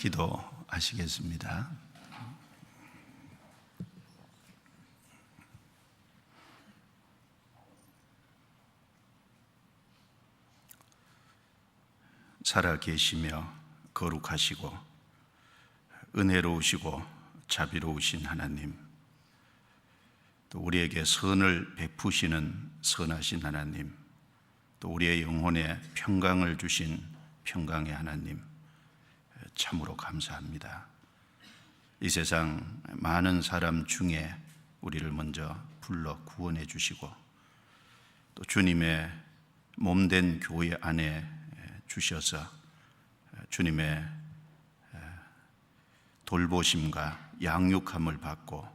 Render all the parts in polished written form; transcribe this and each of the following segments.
기도하시겠습니다. 살아계시며 거룩하시고 은혜로우시고 자비로우신 하나님, 또 우리에게 선을 베푸시는 선하신 하나님, 또 우리의 영혼에 평강을 주신 평강의 하나님, 참으로 감사합니다. 이 세상 많은 사람 중에 우리를 먼저 불러 구원해 주시고, 또 주님의 몸된 교회 안에 주셔서 주님의 돌보심과 양육함을 받고,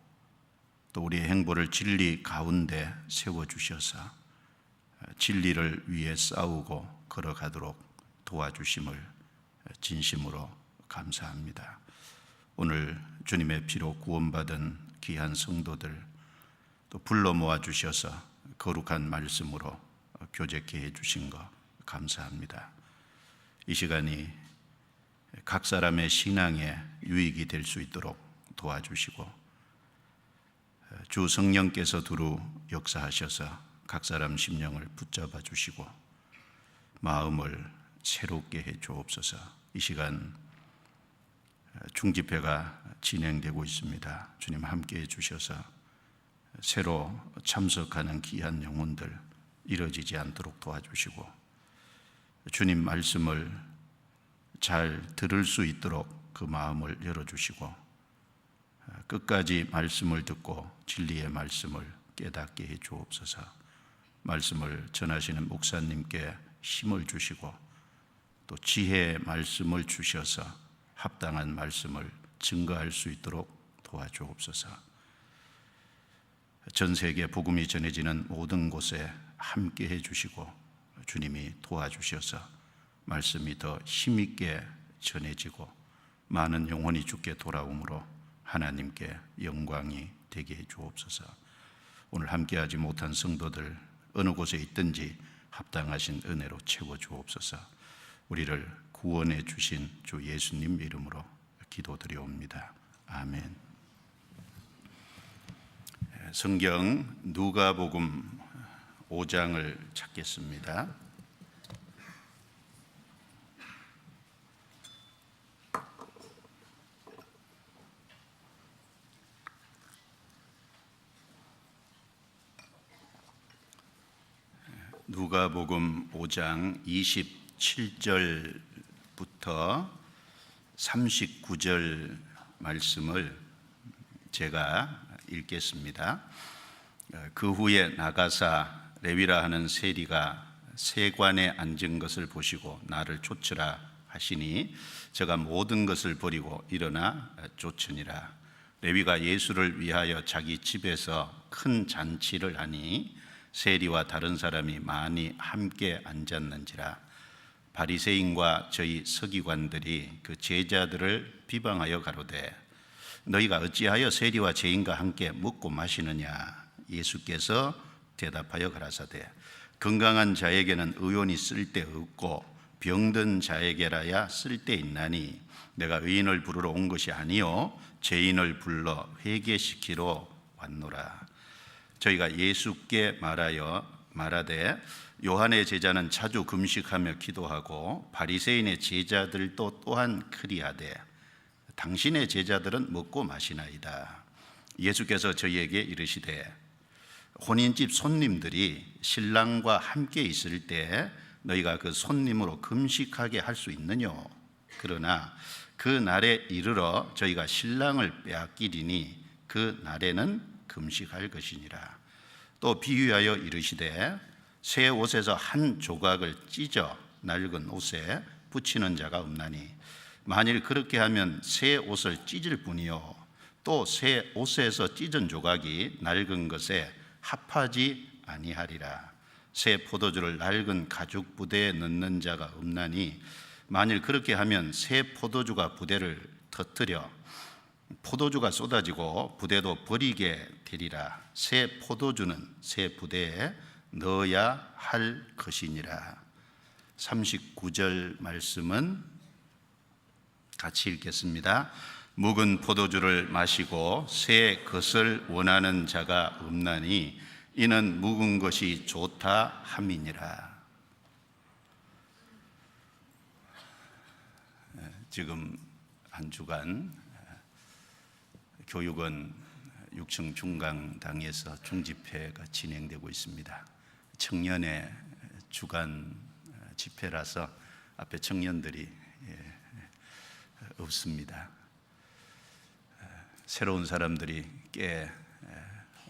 또 우리의 행보를 진리 가운데 세워주셔서 진리를 위해 싸우고 걸어가도록 도와주심을 진심으로 감사합니다. 오늘 주님의 피로 구원받은 귀한 성도들 또 불러 모아 주셔서 거룩한 말씀으로 교제케 해주신 것 감사합니다. 이 시간이 각 사람의 신앙에 유익이 될 수 있도록 도와주시고, 주 성령께서 두루 역사하셔서 각 사람 심령을 붙잡아 주시고 마음을 새롭게 해 주옵소서. 이 시간 중집회가 진행되고 있습니다. 주님 함께 해 주셔서 새로 참석하는 귀한 영혼들 이뤄지지 않도록 도와주시고, 주님 말씀을 잘 들을 수 있도록 그 마음을 열어주시고, 끝까지 말씀을 듣고 진리의 말씀을 깨닫게 해 주옵소서. 말씀을 전하시는 목사님께 힘을 주시고, 또 지혜의 말씀을 주셔서 합당한 말씀을 증거할 수 있도록 도와주옵소서. 전 세계 복음이 전해지는 모든 곳에 함께 해 주시고, 주님이 도와주셔서 말씀이 더 힘있게 전해지고 많은 영혼이 주께 돌아오므로 하나님께 영광이 되게 해 주옵소서. 오늘 함께하지 못한 성도들 어느 곳에 있든지 합당하신 은혜로 채워 주옵소서. 우리를 구원해 주신 주 예수님 이름으로 기도드리옵니다. 아멘. 성경 누가복음 5장을 찾겠습니다. 누가복음 5장 27절부터 39절 말씀을 제가 읽겠습니다. 그 후에 나가사 레위라 하는 세리가 세관에 앉은 것을 보시고 나를 쫓으라 하시니 제가 모든 것을 버리고 일어나 쫓으니라. 레위가 예수를 위하여 자기 집에서 큰 잔치를 하니 세리와 다른 사람이 많이 함께 앉았는지라. 바리새인과 저희 서기관들이 그 제자들을 비방하여 가로되 너희가 어찌하여 세리와 죄인과 함께 먹고 마시느냐. 예수께서 대답하여 가라사대 건강한 자에게는 의원이 쓸데없고 병든 자에게라야 쓸데있나니 내가 의인을 부르러 온 것이 아니요 죄인을 불러 회개시키러 왔노라. 저희가 예수께 말하되 요한의 제자는 자주 금식하며 기도하고 바리새인의 제자들도 또한 그리하되 당신의 제자들은 먹고 마시나이다. 예수께서 저희에게 이르시되 혼인집 손님들이 신랑과 함께 있을 때 너희가 그 손님으로 금식하게 할 수 있느뇨. 그러나 그 날에 이르러 저희가 신랑을 빼앗기리니 그 날에는 금식할 것이니라. 또 비유하여 이르시되 새 옷에서 한 조각을 찢어 낡은 옷에 붙이는 자가 없나니 만일 그렇게 하면 새 옷을 찢을 뿐이요 또 새 옷에서 찢은 조각이 낡은 것에 합하지 아니하리라. 새 포도주를 낡은 가죽 부대에 넣는 자가 없나니 만일 그렇게 하면 새 포도주가 부대를 터뜨려 포도주가 쏟아지고 부대도 버리게 되리라. 새 포도주는 새 부대에 넣어야 할 것이니라. 39절 말씀은 같이 읽겠습니다. 묵은 포도주를 마시고 새 것을 원하는 자가 없나니 이는 묵은 것이 좋다 함이니라. 지금 한 주간 교육은 6층 중강당에서 중집회가 진행되고 있습니다. 청년의 주간 집회라서 앞에 청년들이 없습니다. 새로운 사람들이 꽤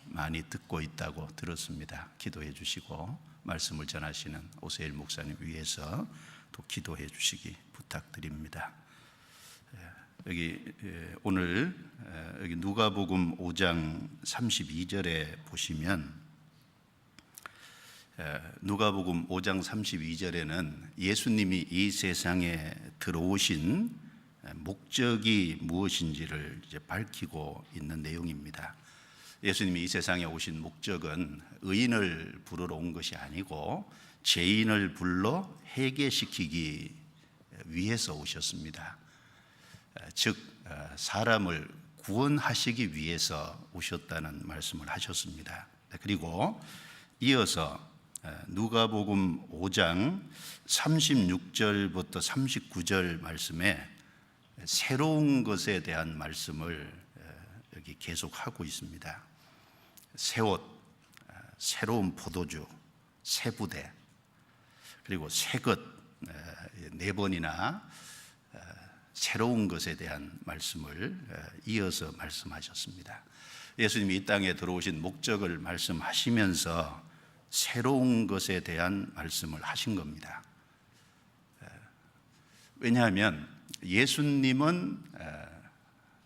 많이 듣고 있다고 들었습니다. 기도해 주시고 말씀을 전하시는 오세일 목사님 위해서 또 기도해 주시기 부탁드립니다. 여기 오늘 여기 누가복음 5장 32절에 보시면 누가복음 5장 32절에는 예수님이 이 세상에 들어오신 목적이 무엇인지를 이제 밝히고 있는 내용입니다. 예수님이 이 세상에 오신 목적은 의인을 부르러 온 것이 아니고 죄인을 불러 회개시키기 위해서 오셨습니다. 즉 사람을 구원하시기 위해서 오셨다는 말씀을 하셨습니다. 그리고 이어서 누가복음 5장 36절부터 39절 말씀에 새로운 것에 대한 말씀을 여기 계속하고 있습니다. 새 옷, 새로운 포도주, 새 부대, 그리고 새 것 4번이나 새로운 것에 대한 말씀을 이어서 말씀하셨습니다. 예수님이 이 땅에 들어오신 목적을 말씀하시면서 새로운 것에 대한 말씀을 하신 겁니다. 왜냐하면 예수님은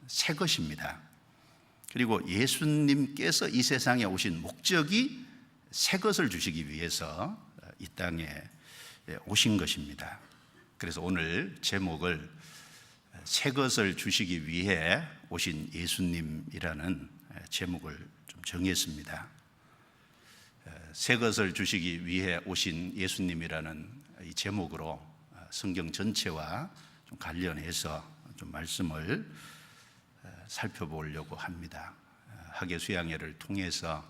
새 것입니다. 그리고 예수님께서 이 세상에 오신 목적이 새 것을 주시기 위해서 이 땅에 오신 것입니다. 그래서 오늘 제목을 새 것을 주시기 위해 오신 예수님이라는 제목을 좀 정했습니다. 새 것을 주시기 위해 오신 예수님이라는 이 제목으로 성경 전체와 좀 관련해서 좀 말씀을 살펴보려고 합니다. 학예 수양회를 통해서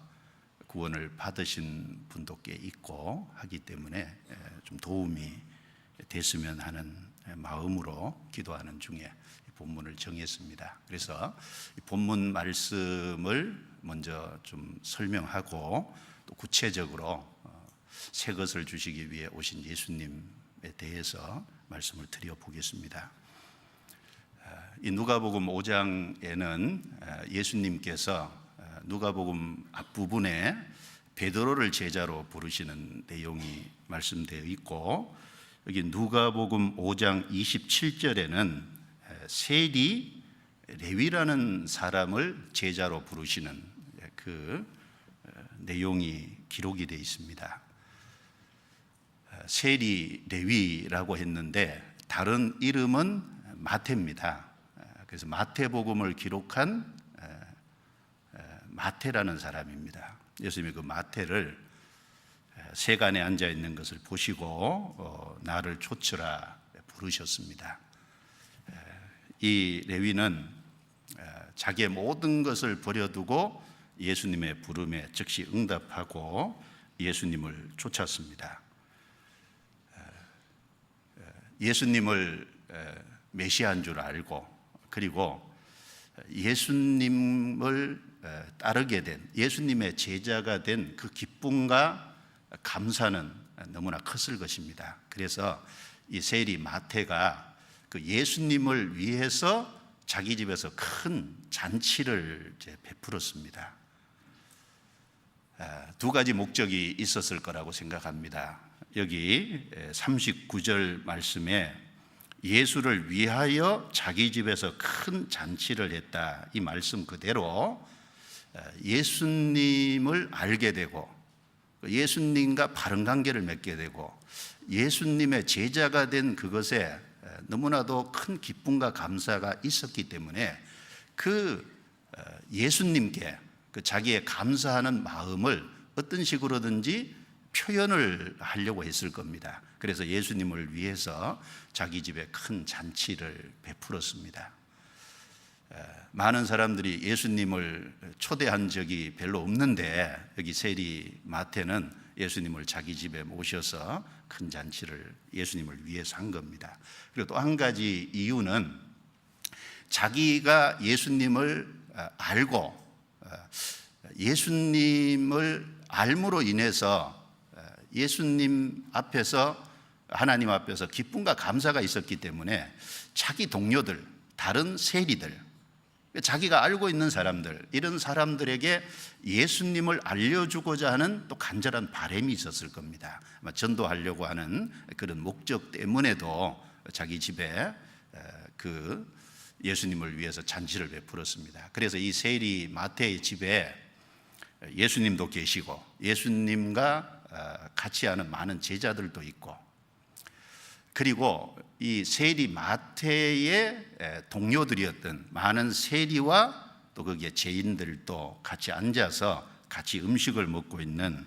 구원을 받으신 분도 꽤 있고 하기 때문에 좀 도움이 됐으면 하는 마음으로 기도하는 중에 본문을 정했습니다. 그래서 본문 말씀을 먼저 좀 설명하고 또 구체적으로 새 것을 주시기 위해 오신 예수님에 대해서 말씀을 드려보겠습니다. 이 누가복음 5장에는 예수님께서 누가복음 앞부분에 베드로를 제자로 부르시는 내용이 말씀되어 있고, 여기 누가복음 5장 27절에는 세리 레위라는 사람을 제자로 부르시는 그 내용이 기록이 되어 있습니다. 세리 레위라고 했는데 다른 이름은 마태입니다. 그래서 마태복음을 기록한 마태라는 사람입니다. 예수님이 그 마태를 세간에 앉아 있는 것을 보시고 나를 좇으라 부르셨습니다. 이 레위는 자기의 모든 것을 버려두고 예수님의 부름에 즉시 응답하고 예수님을 쫓았습니다. 예수님을 메시아인 줄 알고, 그리고 예수님을 따르게 된, 예수님의 제자가 된 그 기쁨과 감사는 너무나 컸을 것입니다. 그래서 이 세리 마태가 그 예수님을 위해서 자기 집에서 큰 잔치를 베풀었습니다. 두 가지 목적이 있었을 거라고 생각합니다. 여기 39절 말씀에 예수를 위하여 자기 집에서 큰 잔치를 했다, 이 말씀 그대로 예수님을 알게 되고 예수님과 바른 관계를 맺게 되고 예수님의 제자가 된 그것에 너무나도 큰 기쁨과 감사가 있었기 때문에 그 예수님께 그 자기의 감사하는 마음을 어떤 식으로든지 표현을 하려고 했을 겁니다. 그래서 예수님을 위해서 자기 집에 큰 잔치를 베풀었습니다. 많은 사람들이 예수님을 초대한 적이 별로 없는데 여기 세리 마태는 예수님을 자기 집에 모셔서 큰 잔치를 예수님을 위해서 한 겁니다. 그리고 또 한 가지 이유는 자기가 예수님을 알고 예수님을 알므로 인해서 예수님 앞에서, 하나님 앞에서 기쁨과 감사가 있었기 때문에 자기 동료들, 다른 세리들, 자기가 알고 있는 사람들, 이런 사람들에게 예수님을 알려주고자 하는 또 간절한 바람이 있었을 겁니다. 아마 전도하려고 하는 그런 목적 때문에도 자기 집에 그 예수님을 위해서 잔치를 베풀었습니다. 그래서 이 세리 마태의 집에 예수님도 계시고 예수님과 같이 하는 많은 제자들도 있고, 그리고 이 세리 마태의 동료들이었던 많은 세리와 또 거기에 죄인들도 같이 앉아서 같이 음식을 먹고 있는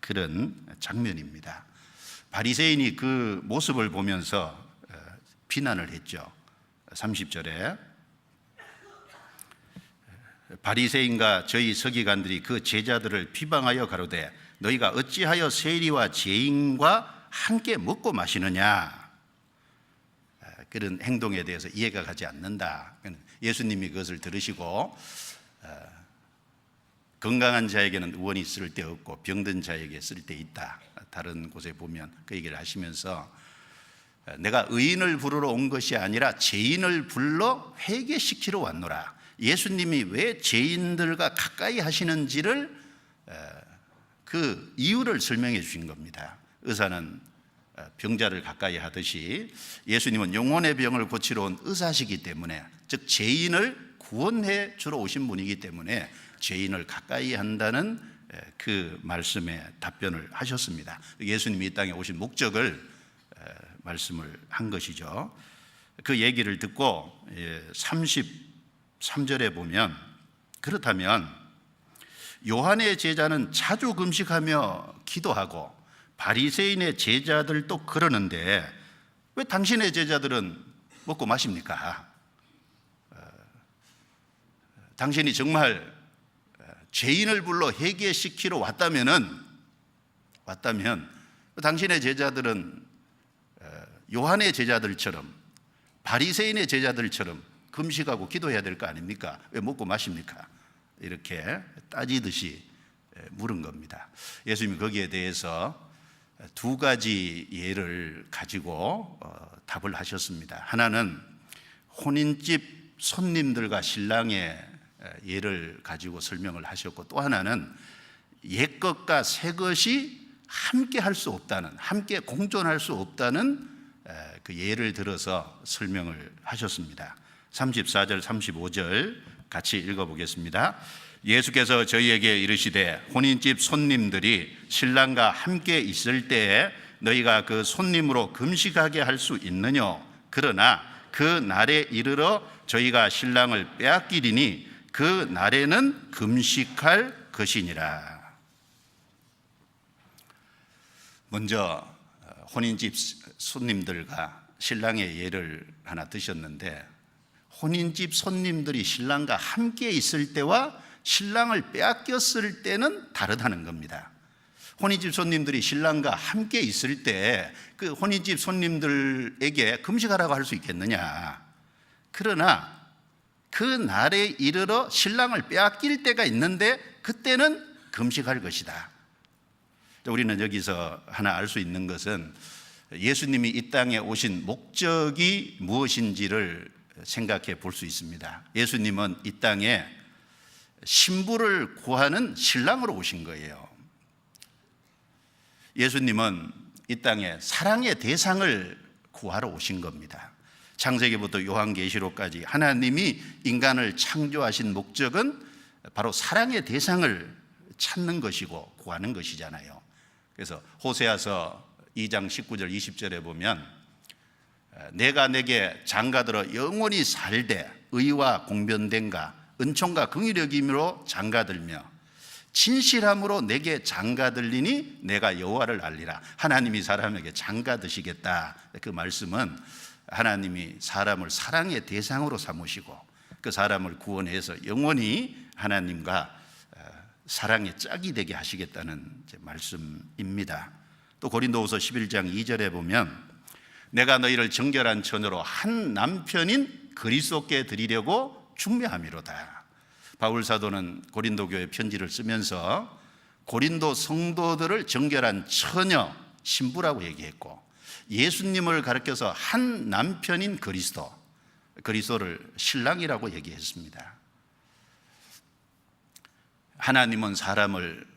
그런 장면입니다. 바리새인이 그 모습을 보면서 비난을 했죠. 30절에 바리새인과 저희 서기관들이 그 제자들을 비방하여 가로되 너희가 어찌하여 세리와 죄인과 함께 먹고 마시느냐. 그런 행동에 대해서 이해가 가지 않는다. 예수님이 그것을 들으시고 건강한 자에게는 의원이 쓸데없고 병든 자에게 쓸데있다. 다른 곳에 보면 그 얘기를 하시면서 내가 의인을 부르러 온 것이 아니라 죄인을 불러 회개시키러 왔노라. 예수님이 왜 죄인들과 가까이 하시는지를 그 이유를 설명해 주신 겁니다. 의사는 병자를 가까이 하듯이 예수님은 영혼의 병을 고치러 온 의사시기 때문에, 즉 죄인을 구원해 주러 오신 분이기 때문에 죄인을 가까이 한다는 그 말씀에 답변을 하셨습니다. 예수님이 이 땅에 오신 목적을 말씀을 한 것이죠. 그 얘기를 듣고 33절에 보면 그렇다면 요한의 제자는 자주 금식하며 기도하고 바리새인의 제자들도 그러는데 왜 당신의 제자들은 먹고 마십니까? 당신이 정말 죄인을 불러 회개시키러 왔다면 당신의 제자들은 요한의 제자들처럼 바리새인의 제자들처럼 금식하고 기도해야 될 거 아닙니까? 왜 먹고 마십니까? 이렇게 따지듯이 물은 겁니다. 예수님이 거기에 대해서 두 가지 예를 가지고 답을 하셨습니다. 하나는 혼인집 손님들과 신랑의 예를 가지고 설명을 하셨고, 또 하나는 옛것과 새것이 함께 할 수 없다는, 함께 공존할 수 없다는 그 예를 들어서 설명을 하셨습니다. 34절 35절 같이 읽어보겠습니다. 예수께서 저희에게 이르시되 혼인집 손님들이 신랑과 함께 있을 때에 너희가 그 손님으로 금식하게 할 수 있느뇨? 그러나 그 날에 이르러 저희가 신랑을 빼앗기리니 그 날에는 금식할 것이니라. 먼저 혼인집 손님들과 신랑의 예를 하나 드셨는데, 혼인집 손님들이 신랑과 함께 있을 때와 신랑을 빼앗겼을 때는 다르다는 겁니다. 혼인집 손님들이 신랑과 함께 있을 때 그 혼인집 손님들에게 금식하라고 할 수 있겠느냐? 그러나 그 날에 이르러 신랑을 빼앗길 때가 있는데 그때는 금식할 것이다. 우리는 여기서 하나 알 수 있는 것은 예수님이 이 땅에 오신 목적이 무엇인지를 생각해 볼 수 있습니다. 예수님은 이 땅에 신부를 구하는 신랑으로 오신 거예요. 예수님은 이 땅에 사랑의 대상을 구하러 오신 겁니다. 창세기부터 요한계시록까지 하나님이 인간을 창조하신 목적은 바로 사랑의 대상을 찾는 것이고 구하는 것이잖아요. 그래서 호세아서 2장 19절 20절에 보면 내가 내게 장가들어 영원히 살되 의와 공변됨과 은총과 긍휼히 여김으로 장가들며 진실함으로 내게 장가들리니 내가 여호와를 알리라. 하나님이 사람에게 장가드시겠다. 그 말씀은 하나님이 사람을 사랑의 대상으로 삼으시고 그 사람을 구원해서 영원히 하나님과 사랑의 짝이 되게 하시겠다는 말씀입니다. 또 고린도후서 11장 2절에 보면 내가 너희를 정결한 처녀로 한 남편인 그리스도께 드리려고 중매함이로다. 바울 사도는 고린도 교회 편지를 쓰면서 고린도 성도들을 정결한 처녀, 신부라고 얘기했고 예수님을 가르쳐서 한 남편인 그리스도를 신랑이라고 얘기했습니다. 하나님은 사람을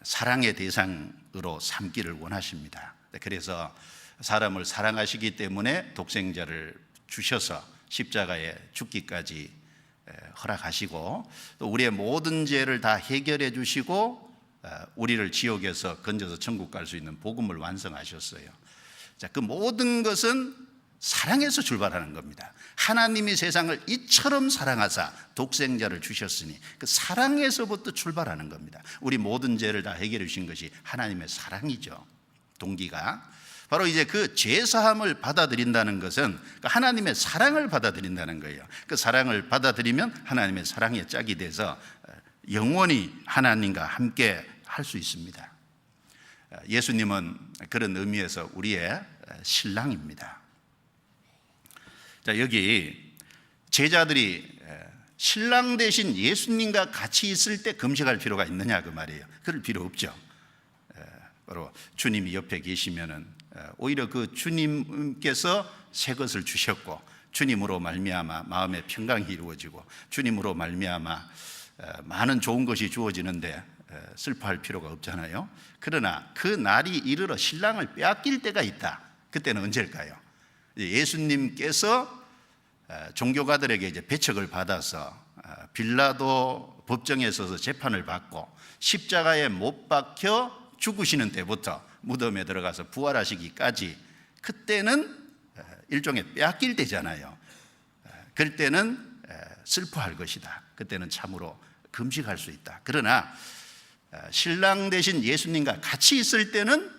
사랑의 대상으로 삼기를 원하십니다. 그래서 사람을 사랑하시기 때문에 독생자를 주셔서 십자가에 죽기까지 허락하시고 또 우리의 모든 죄를 다 해결해 주시고 우리를 지옥에서 건져서 천국 갈 수 있는 복음을 완성하셨어요. 자, 그 모든 것은 사랑에서 출발하는 겁니다. 하나님이 세상을 이처럼 사랑하사 독생자를 주셨으니 그 사랑에서부터 출발하는 겁니다. 우리 모든 죄를 다 해결해 주신 것이 하나님의 사랑이죠. 동기가 바로 이제 그 죄사함을 받아들인다는 것은 하나님의 사랑을 받아들인다는 거예요. 그 사랑을 받아들이면 하나님의 사랑의 짝이 돼서 영원히 하나님과 함께 할 수 있습니다. 예수님은 그런 의미에서 우리의 신랑입니다. 자, 여기 제자들이 신랑 대신 예수님과 같이 있을 때 금식할 필요가 있느냐 그 말이에요. 그럴 필요 없죠. 바로 주님이 옆에 계시면은 오히려 그 주님께서 새 것을 주셨고 주님으로 말미암아 마음의 평강이 이루어지고 주님으로 말미암아 많은 좋은 것이 주어지는데 슬퍼할 필요가 없잖아요. 그러나 그 날이 이르러 신랑을 빼앗길 때가 있다. 그때는 언제일까요? 예수님께서 종교가들에게 이제 배척을 받아서 빌라도 법정에 서서 재판을 받고 십자가에 못 박혀 죽으시는 때부터 무덤에 들어가서 부활하시기까지 그때는 일종의 빼앗길 때잖아요. 그럴 때는 슬퍼할 것이다. 그때는 참으로 금식할 수 있다. 그러나 신랑 대신 예수님과 같이 있을 때는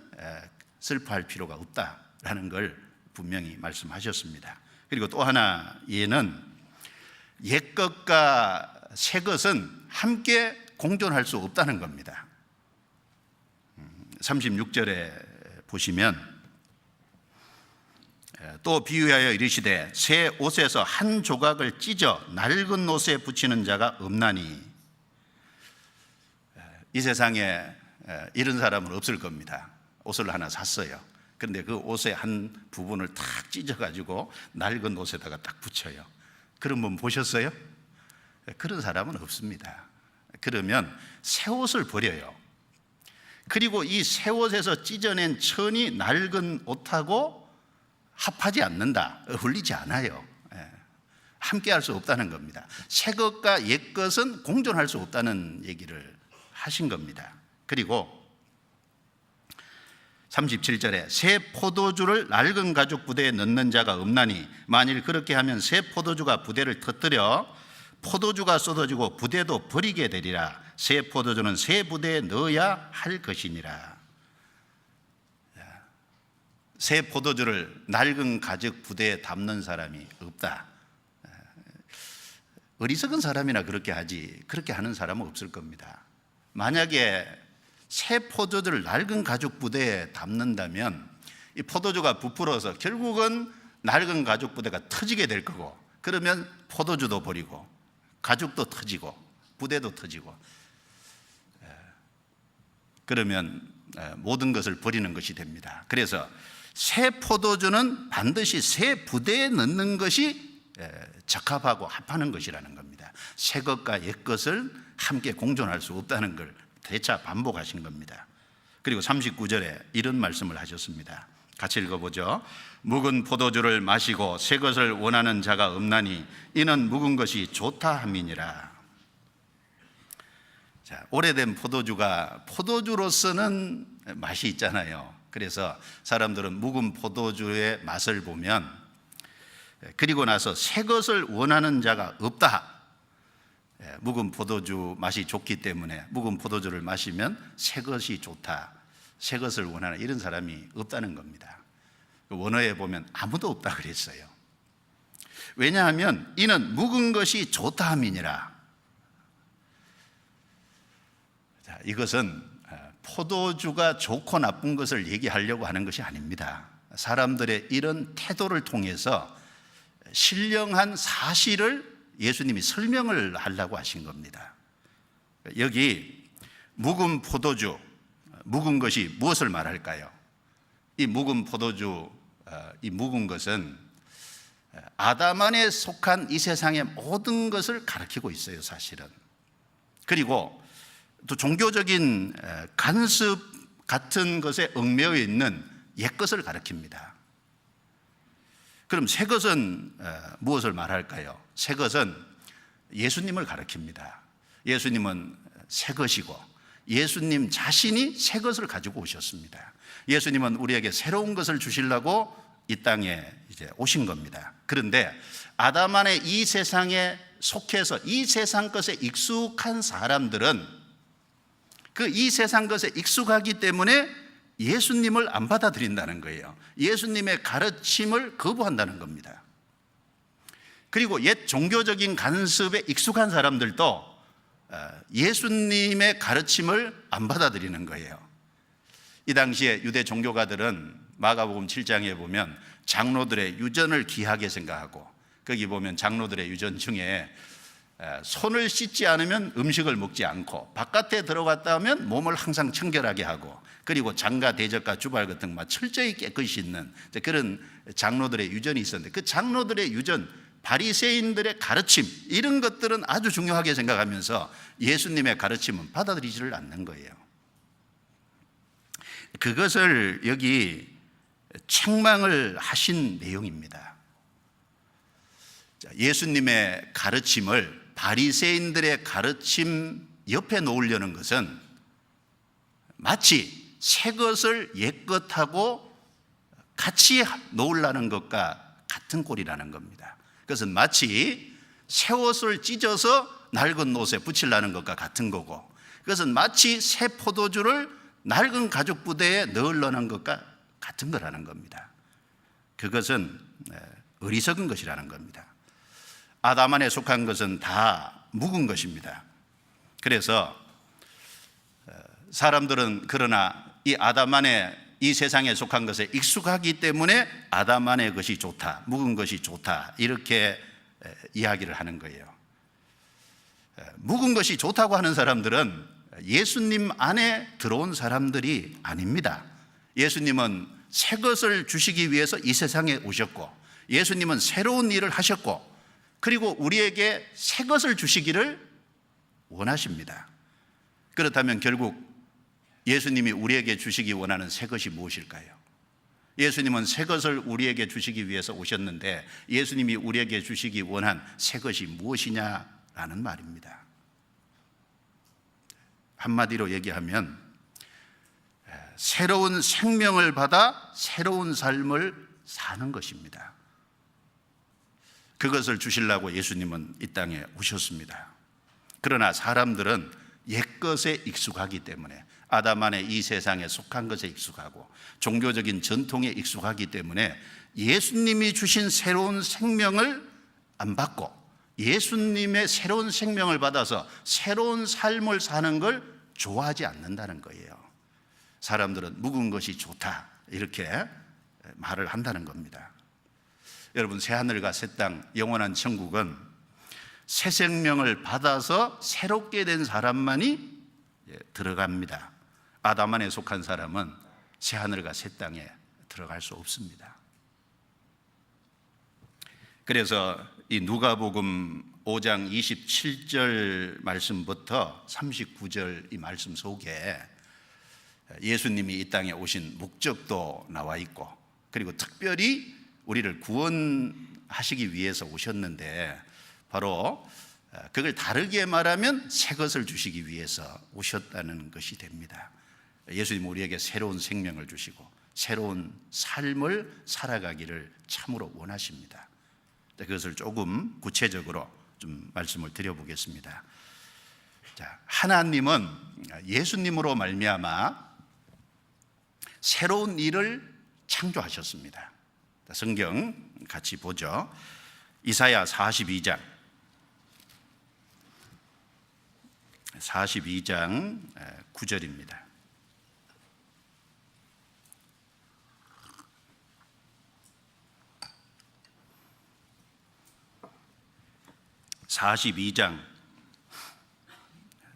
슬퍼할 필요가 없다라는 걸 분명히 말씀하셨습니다. 그리고 또 하나 예는 옛것과 새것은 함께 공존할 수 없다는 겁니다. 36절에 보시면 또 비유하여 이르시되 새 옷에서 한 조각을 찢어 낡은 옷에 붙이는 자가 없나니. 이 세상에 이런 사람은 없을 겁니다. 옷을 하나 샀어요. 그런데 그 옷의 한 부분을 탁 찢어가지고 낡은 옷에다가 딱 붙여요. 그런 분 보셨어요? 그런 사람은 없습니다. 그러면 새 옷을 버려요. 그리고 이 새 옷에서 찢어낸 천이 낡은 옷하고 합하지 않는다, 어울리지 않아요. 함께 할 수 없다는 겁니다. 새 것과 옛 것은 공존할 수 없다는 얘기를 하신 겁니다. 그리고 37절에 새 포도주를 낡은 가죽 부대에 넣는 자가 없나니 만일 그렇게 하면 새 포도주가 부대를 터뜨려 포도주가 쏟아지고 부대도 버리게 되리라. 새 포도주는 새 부대에 넣어야 할 것이니라. 새 포도주를 낡은 가죽 부대에 담는 사람이 없다. 어리석은 사람이나 그렇게 하지 그렇게 하는 사람은 없을 겁니다. 만약에 새 포도주를 낡은 가죽 부대에 담는다면 이 포도주가 부풀어서 결국은 낡은 가죽 부대가 터지게 될 거고, 그러면 포도주도 버리고 가죽도 터지고 부대도 터지고, 그러면 모든 것을 버리는 것이 됩니다. 그래서 새 포도주는 반드시 새 부대에 넣는 것이 적합하고 합하는 것이라는 겁니다. 새 것과 옛 것을 함께 공존할 수 없다는 걸 되차 반복하신 겁니다. 그리고 39절에 이런 말씀을 하셨습니다. 같이 읽어보죠. 묵은 포도주를 마시고 새 것을 원하는 자가 없나니 이는 묵은 것이 좋다 함이니라. 자, 오래된 포도주가 포도주로서는 맛이 있잖아요. 그래서 사람들은 묵은 포도주의 맛을 보면 그리고 나서 새 것을 원하는 자가 없다. 묵은 포도주 맛이 좋기 때문에 묵은 포도주를 마시면 새 것이 좋다, 새 것을 원하는 이런 사람이 없다는 겁니다. 원어에 보면 아무도 없다 그랬어요. 왜냐하면 이는 묵은 것이 좋다 함이니라. 자, 이것은 포도주가 좋고 나쁜 것을 얘기하려고 하는 것이 아닙니다. 사람들의 이런 태도를 통해서 신령한 사실을 예수님이 설명을 하려고 하신 겁니다. 여기 묵은 포도주, 묵은 것이 무엇을 말할까요? 이 묵은 포도주, 이 묵은 것은 아담 안에 속한 이 세상의 모든 것을 가리키고 있어요, 사실은. 그리고 또 종교적인 간습 같은 것에 얽매여 있는 옛것을 가리킵니다. 그럼 새 것은 무엇을 말할까요? 새 것은 예수님을 가리킵니다. 예수님은 새 것이고 예수님 자신이 새 것을 가지고 오셨습니다. 예수님은 우리에게 새로운 것을 주시려고 이 땅에 이제 오신 겁니다. 그런데 아담 안에 이 세상에 속해서 이 세상 것에 익숙한 사람들은 그 이 세상 것에 익숙하기 때문에 예수님을 안 받아들인다는 거예요. 예수님의 가르침을 거부한다는 겁니다. 그리고 옛 종교적인 간습에 익숙한 사람들도 예수님의 가르침을 안 받아들이는 거예요. 이 당시에 유대 종교가들은 마가복음 7장에 보면 장로들의 유전을 귀하게 생각하고, 거기 보면 장로들의 유전 중에 손을 씻지 않으면 음식을 먹지 않고, 바깥에 들어갔다 하면 몸을 항상 청결하게 하고, 그리고 장가 대적과 주발 같은 막 철저히 깨끗이 씻는 그런 장로들의 유전이 있었는데, 그 장로들의 유전, 바리새인들의 가르침, 이런 것들은 아주 중요하게 생각하면서 예수님의 가르침은 받아들이지를 않는 거예요. 그것을 여기 책망을 하신 내용입니다. 예수님의 가르침을 바리새인들의 가르침 옆에 놓으려는 것은 마치 새 것을 옛 것하고 같이 놓으려는 것과 같은 꼴이라는 겁니다. 그것은 마치 새 옷을 찢어서 낡은 옷에 붙이려는 것과 같은 거고, 그것은 마치 새 포도주를 낡은 가죽 부대에 넣으려는 것과 같은 거라는 겁니다. 그것은 어리석은 것이라는 겁니다. 아담 안에 속한 것은 다 묵은 것입니다. 그래서 사람들은 그러나 이 아담 안에 이 세상에 속한 것에 익숙하기 때문에 아담 안의 것이 좋다, 묵은 것이 좋다, 이렇게 이야기를 하는 거예요. 묵은 것이 좋다고 하는 사람들은 예수님 안에 들어온 사람들이 아닙니다. 예수님은 새 것을 주시기 위해서 이 세상에 오셨고, 예수님은 새로운 일을 하셨고, 그리고 우리에게 새 것을 주시기를 원하십니다. 그렇다면 결국 예수님이 우리에게 주시기 원하는 새 것이 무엇일까요? 예수님은 새 것을 우리에게 주시기 위해서 오셨는데 예수님이 우리에게 주시기 원한 새 것이 무엇이냐라는 말입니다. 한마디로 얘기하면 새로운 생명을 받아 새로운 삶을 사는 것입니다. 그것을 주시려고 예수님은 이 땅에 오셨습니다. 그러나 사람들은 옛것에 익숙하기 때문에, 아담 안에 이 세상에 속한 것에 익숙하고 종교적인 전통에 익숙하기 때문에 예수님이 주신 새로운 생명을 안 받고 예수님의 새로운 생명을 받아서 새로운 삶을 사는 걸 좋아하지 않는다는 거예요. 사람들은 묵은 것이 좋다, 이렇게 말을 한다는 겁니다. 여러분, 새하늘과 새 땅, 영원한 천국은 새 생명을 받아서 새롭게 된 사람만이 들어갑니다. 아담 안에 속한 사람은 새하늘과 새 땅에 들어갈 수 없습니다. 그래서 이 누가복음 5장 27절 말씀부터 39절 이 말씀 속에 예수님이 이 땅에 오신 목적도 나와 있고, 그리고 특별히 우리를 구원하시기 위해서 오셨는데, 바로 그걸 다르게 말하면 새 것을 주시기 위해서 오셨다는 것이 됩니다. 예수님 우리에게 새로운 생명을 주시고 새로운 삶을 살아가기를 참으로 원하십니다. 그것을 조금 구체적으로 좀 말씀을 드려보겠습니다. 자, 하나님은 예수님으로 말미암아 새로운 일을 창조하셨습니다. 성경 같이 보죠. 이사야 42장 9절입니다.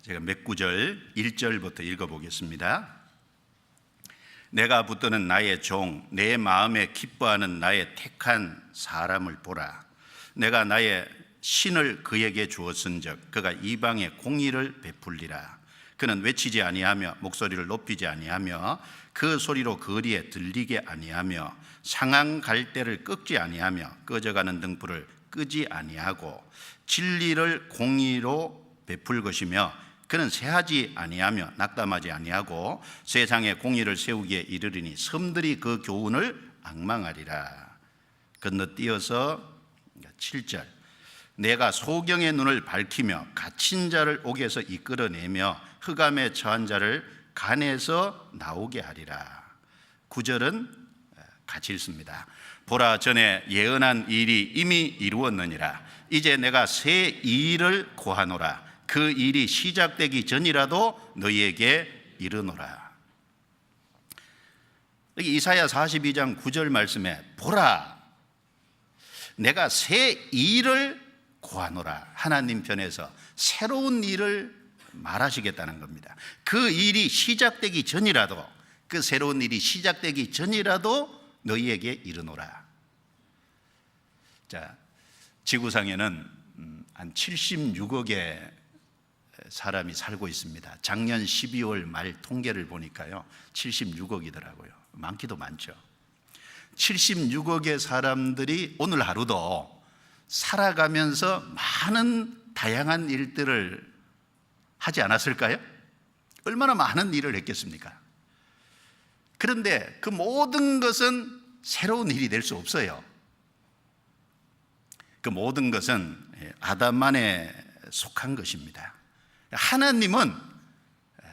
제가 몇 구절 1절부터 읽어보겠습니다. 내가 붙드는 나의 종, 내 마음에 기뻐하는 나의 택한 사람을 보라. 내가 나의 신을 그에게 주었은즉 그가 이방에 공의를 베풀리라. 그는 외치지 아니하며 목소리를 높이지 아니하며 그 소리로 거리에 들리게 아니하며 상한 갈대를 꺾지 아니하며 꺼져가는 등불을 끄지 아니하고 진리를 공의로 베풀 것이며 그는 새하지 아니하며 낙담하지 아니하고 세상에 공의를 세우기에 이르리니 섬들이 그 교훈을 앙망하리라. 건너뛰어서 7절 내가 소경의 눈을 밝히며 갇힌 자를 옥에서 이끌어내며 흑암에 처한 자를 간에서 나오게 하리라. 9절은 같이 읽습니다. 보라, 전에 예언한 일이 이미 이루었느니라. 이제 내가 새 일을 고하노라. 그 일이 시작되기 전이라도 너희에게 이르노라. 여기 이사야 42장 9절 말씀에 보라, 내가 새 일을 고하노라. 하나님 편에서 새로운 일을 말하시겠다는 겁니다. 그 일이 시작되기 전이라도, 그 새로운 일이 시작되기 전이라도 너희에게 이르노라. 자, 지구상에는 한 76억의 사람이 살고 있습니다. 작년 12월 말 통계를 보니까요 76억이더라고요. 많기도 많죠. 76억의 사람들이 오늘 하루도 살아가면서 많은 다양한 일들을 하지 않았을까요? 얼마나 많은 일을 했겠습니까? 그런데 그 모든 것은 새로운 일이 될 수 없어요. 그 모든 것은 아담만에 속한 것입니다. 하나님은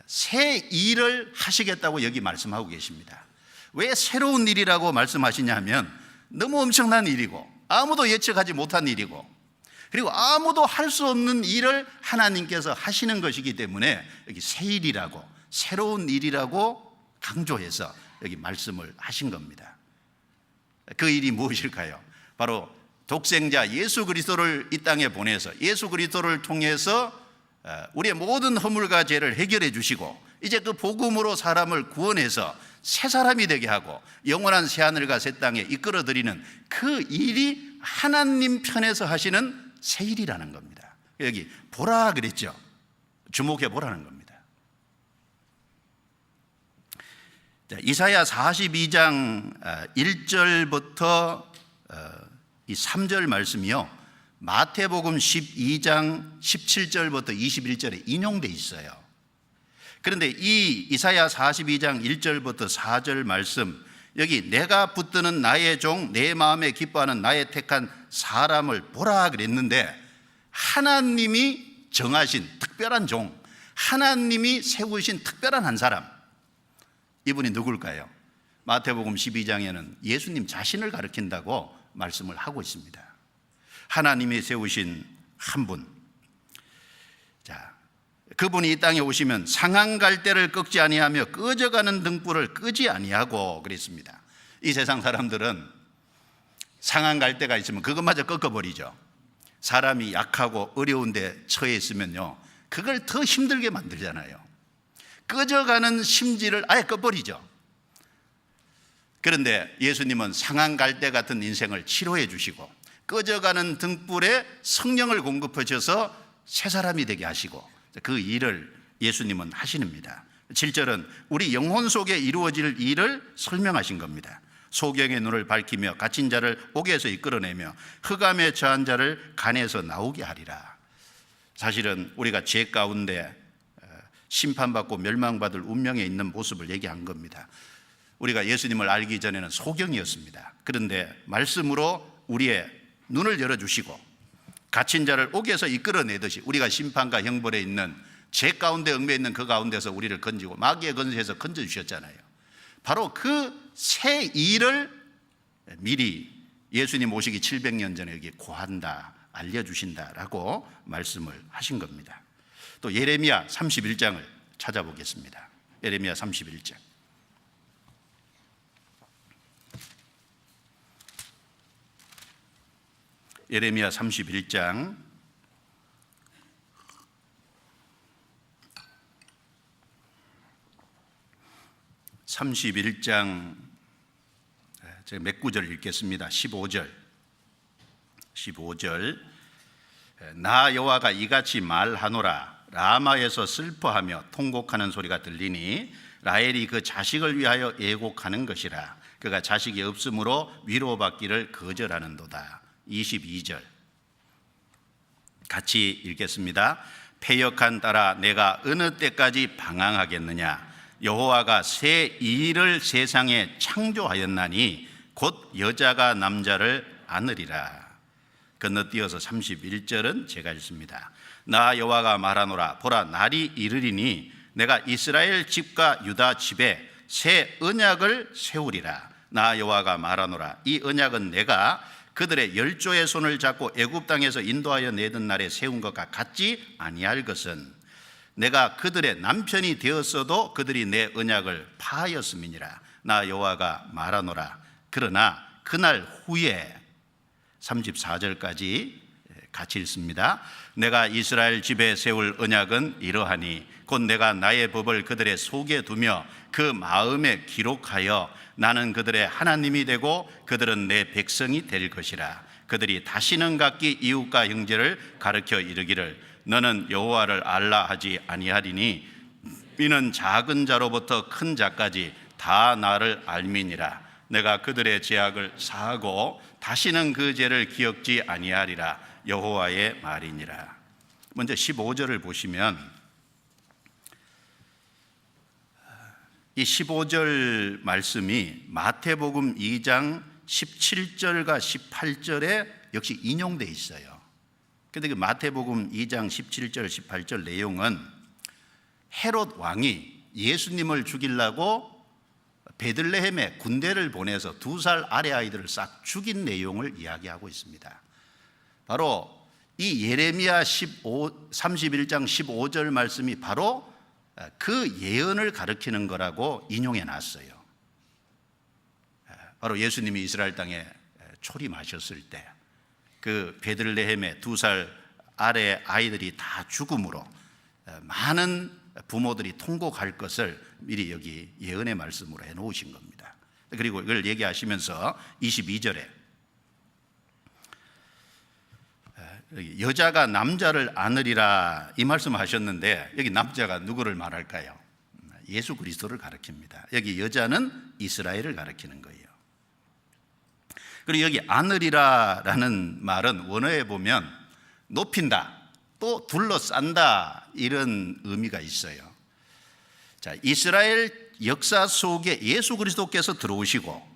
새 일을 하시겠다고 여기 말씀하고 계십니다. 왜 새로운 일이라고 말씀하시냐면 너무 엄청난 일이고 아무도 예측하지 못한 일이고 그리고 아무도 할 수 없는 일을 하나님께서 하시는 것이기 때문에 여기 새 일이라고, 새로운 일이라고 강조해서 여기 말씀을 하신 겁니다. 그 일이 무엇일까요? 바로 독생자 예수 그리스도를 이 땅에 보내서 예수 그리스도를 통해서 우리의 모든 허물과 죄를 해결해 주시고 이제 그 복음으로 사람을 구원해서 새 사람이 되게 하고 영원한 새하늘과 새 땅에 이끌어드리는 그 일이 하나님 편에서 하시는 새 일이라는 겁니다. 여기 보라 그랬죠. 주목해 보라는 겁니다. 자, 이사야 42장 1절부터 이 3절 말씀이요 마태복음 12장 17절부터 21절에 인용되어 있어요. 그런데 이 이사야 42장 1절부터 4절 말씀, 여기 내가 붙드는 나의 종, 내 마음에 기뻐하는 나의 택한 사람을 보라 그랬는데 하나님이 정하신 특별한 종, 하나님이 세우신 특별한 한 사람, 이분이 누굴까요? 마태복음 12장에는 예수님 자신을 가리킨다고 말씀을 하고 있습니다. 하나님이 세우신 한 분, 자, 그분이 이 땅에 오시면 상한 갈대를 꺾지 아니하며 꺼져가는 등불을 끄지 아니하고 그랬습니다. 이 세상 사람들은 상한 갈대가 있으면 그것마저 꺾어버리죠. 사람이 약하고 어려운 데 처해 있으면요 그걸 더 힘들게 만들잖아요. 꺼져가는 심지를 아예 꺼버리죠. 그런데 예수님은 상한 갈대 같은 인생을 치료해 주시고 꺼져가는 등불에 성령을 공급하셔서 새 사람이 되게 하시고 그 일을 예수님은 하시는입니다. 7절은 우리 영혼 속에 이루어질 일을 설명하신 겁니다. 소경의 눈을 밝히며 갇힌 자를 옥에서 이끌어내며 흑암에 처한 자를 간에서 나오게 하리라. 사실은 우리가 죄 가운데 심판받고 멸망받을 운명에 있는 모습을 얘기한 겁니다. 우리가 예수님을 알기 전에는 소경이었습니다. 그런데 말씀으로 우리의 눈을 열어주시고 갇힌 자를 옥에서 이끌어내듯이 우리가 심판과 형벌에 있는 죄 가운데 얽매여 있는 그 가운데서 우리를 건지고 마귀의 건세에서 건져주셨잖아요. 바로 그 새 일을 미리 예수님 오시기 700년 전에 여기 고한다, 알려주신다라고 말씀을 하신 겁니다. 또 예레미야 31장을 찾아보겠습니다. 예레미야 31장. 예레미야 31장 31장 제가 몇 구절 읽겠습니다. 15절 나 여호와가 이같이 말하노라. 라마에서 슬퍼하며 통곡하는 소리가 들리니 라헬이 그 자식을 위하여 애곡하는 것이라. 그가 자식이 없으므로 위로받기를 거절하는도다. 22절 같이 읽겠습니다. 패역한 딸아 내가 어느 때까지 방황하겠느냐. 여호와가 새 일을 세상에 창조하였나니 곧 여자가 남자를 안으리라. 건너뛰어서 31절은 제가 읽습니다. 나 여호와가 말하노라. 보라 날이 이르리니 내가 이스라엘 집과 유다 집에 새 언약을 세우리라. 나 여호와가 말하노라. 이 언약은 내가 그들의 열조의 손을 잡고 애굽 땅에서 인도하여 내던 날에 세운 것과 같지 아니할 것은 내가 그들의 남편이 되었어도 그들이 내 언약을 파하였음이니라. 나 여호와가 말하노라. 그러나 그날 후에 34절까지 같이 읽습니다. 내가 이스라엘 집에 세울 언약은 이러하니 곧 내가 나의 법을 그들의 속에 두며 그 마음에 기록하여 나는 그들의 하나님이 되고 그들은 내 백성이 될 것이라. 그들이 다시는 각기 이웃과 형제를 가르쳐 이르기를 너는 여호와를 알라 하지 아니하리니 이는 작은 자로부터 큰 자까지 다 나를 알미니라. 내가 그들의 죄악을 사하고 다시는 그 죄를 기억지 아니하리라. 여호와의 말이니라. 먼저 15절을 보시면 이 15절 말씀이 마태복음 2장 17절과 18절에 역시 인용되어 있어요. 그런데 그 마태복음 2장 17절 18절 내용은 헤롯 왕이 예수님을 죽이려고 베들레헴에 군대를 보내서 2살 아래 아이들을 싹 죽인 내용을 이야기하고 있습니다. 바로 이 예레미야 31장 15절 말씀이 바로 그 예언을 가리키는 거라고 인용해 놨어요. 바로 예수님이 이스라엘 땅에 초림하셨을 때 그 베들레헴의 2살 아래 아이들이 다 죽음으로 많은 부모들이 통곡할 것을 미리 여기 예언의 말씀으로 해놓으신 겁니다. 그리고 이걸 얘기하시면서 22절에 여자가 남자를 안으리라 이 말씀을 하셨는데 여기 남자가 누구를 말할까요? 예수 그리스도를 가리킵니다. 여기 여자는 이스라엘을 가리키는 거예요. 그리고 여기 안으리라라는 말은 원어에 보면 높인다, 또 둘러싼다 이런 의미가 있어요. 자, 이스라엘 역사 속에 예수 그리스도께서 들어오시고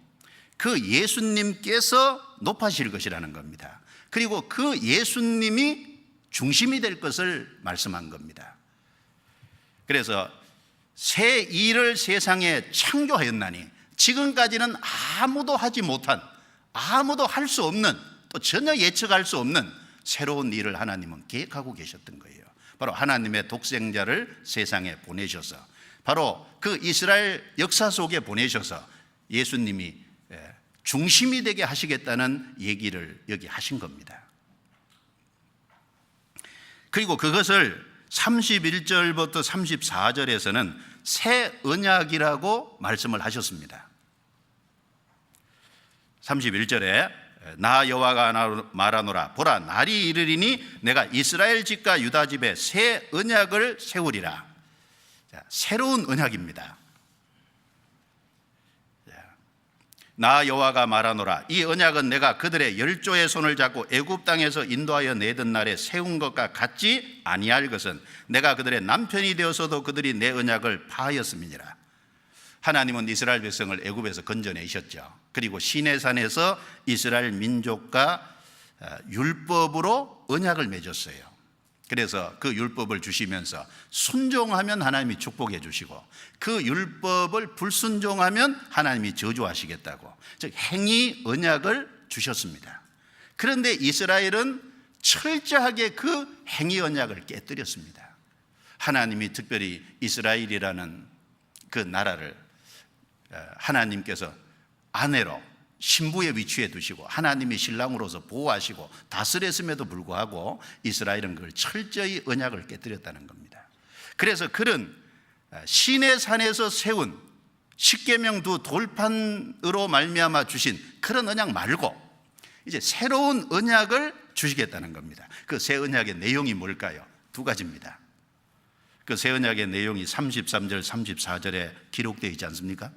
그 예수님께서 높아질 것이라는 겁니다. 그리고 그 예수님이 중심이 될 것을 말씀한 겁니다. 그래서 새 일을 세상에 창조하였나니 지금까지는 아무도 하지 못한, 아무도 할 수 없는, 또 전혀 예측할 수 없는 새로운 일을 하나님은 계획하고 계셨던 거예요. 바로 하나님의 독생자를 세상에 보내셔서 바로 그 이스라엘 역사 속에 보내셔서 예수님이 중심이 되게 하시겠다는 얘기를 여기 하신 겁니다. 그리고 그것을 31절부터 34절에서는 새 언약이라고 말씀을 하셨습니다. 31절에 나 여호와가 말하노라. 보라 날이 이르리니 내가 이스라엘 집과 유다 집에 새 언약을 세우리라. 자, 새로운 언약입니다. 나 여호와가 말하노라. 이 언약은 내가 그들의 열조의 손을 잡고 애굽 땅에서 인도하여 내던 날에 세운 것과 같지 아니할 것은 내가 그들의 남편이 되어서도 그들이 내 언약을 파하였음이니라. 하나님은 이스라엘 백성을 애굽에서 건져내셨죠. 그리고 시내산에서 이스라엘 민족과 율법으로 언약을 맺었어요. 그래서 그 율법을 주시면서 순종하면 하나님이 축복해 주시고 그 율법을 불순종하면 하나님이 저주하시겠다고, 즉 행위 언약을 주셨습니다. 그런데 이스라엘은 철저하게 그 행위 언약을 깨뜨렸습니다. 하나님이 특별히 이스라엘이라는 그 나라를 하나님께서 아내로 신부에 위치해 두시고 하나님이 신랑으로서 보호하시고 다스렸음에도 불구하고 이스라엘은 그걸 철저히 언약을 깨뜨렸다는 겁니다. 그래서 그런 시내산에서 세운 십계명 두 돌판으로 말미암아 주신 그런 언약 말고 이제 새로운 언약을 주시겠다는 겁니다. 그 새 언약의 내용이 뭘까요? 두 가지입니다. 그 새 언약의 내용이 33절 34절에 기록되어 있지 않습니까?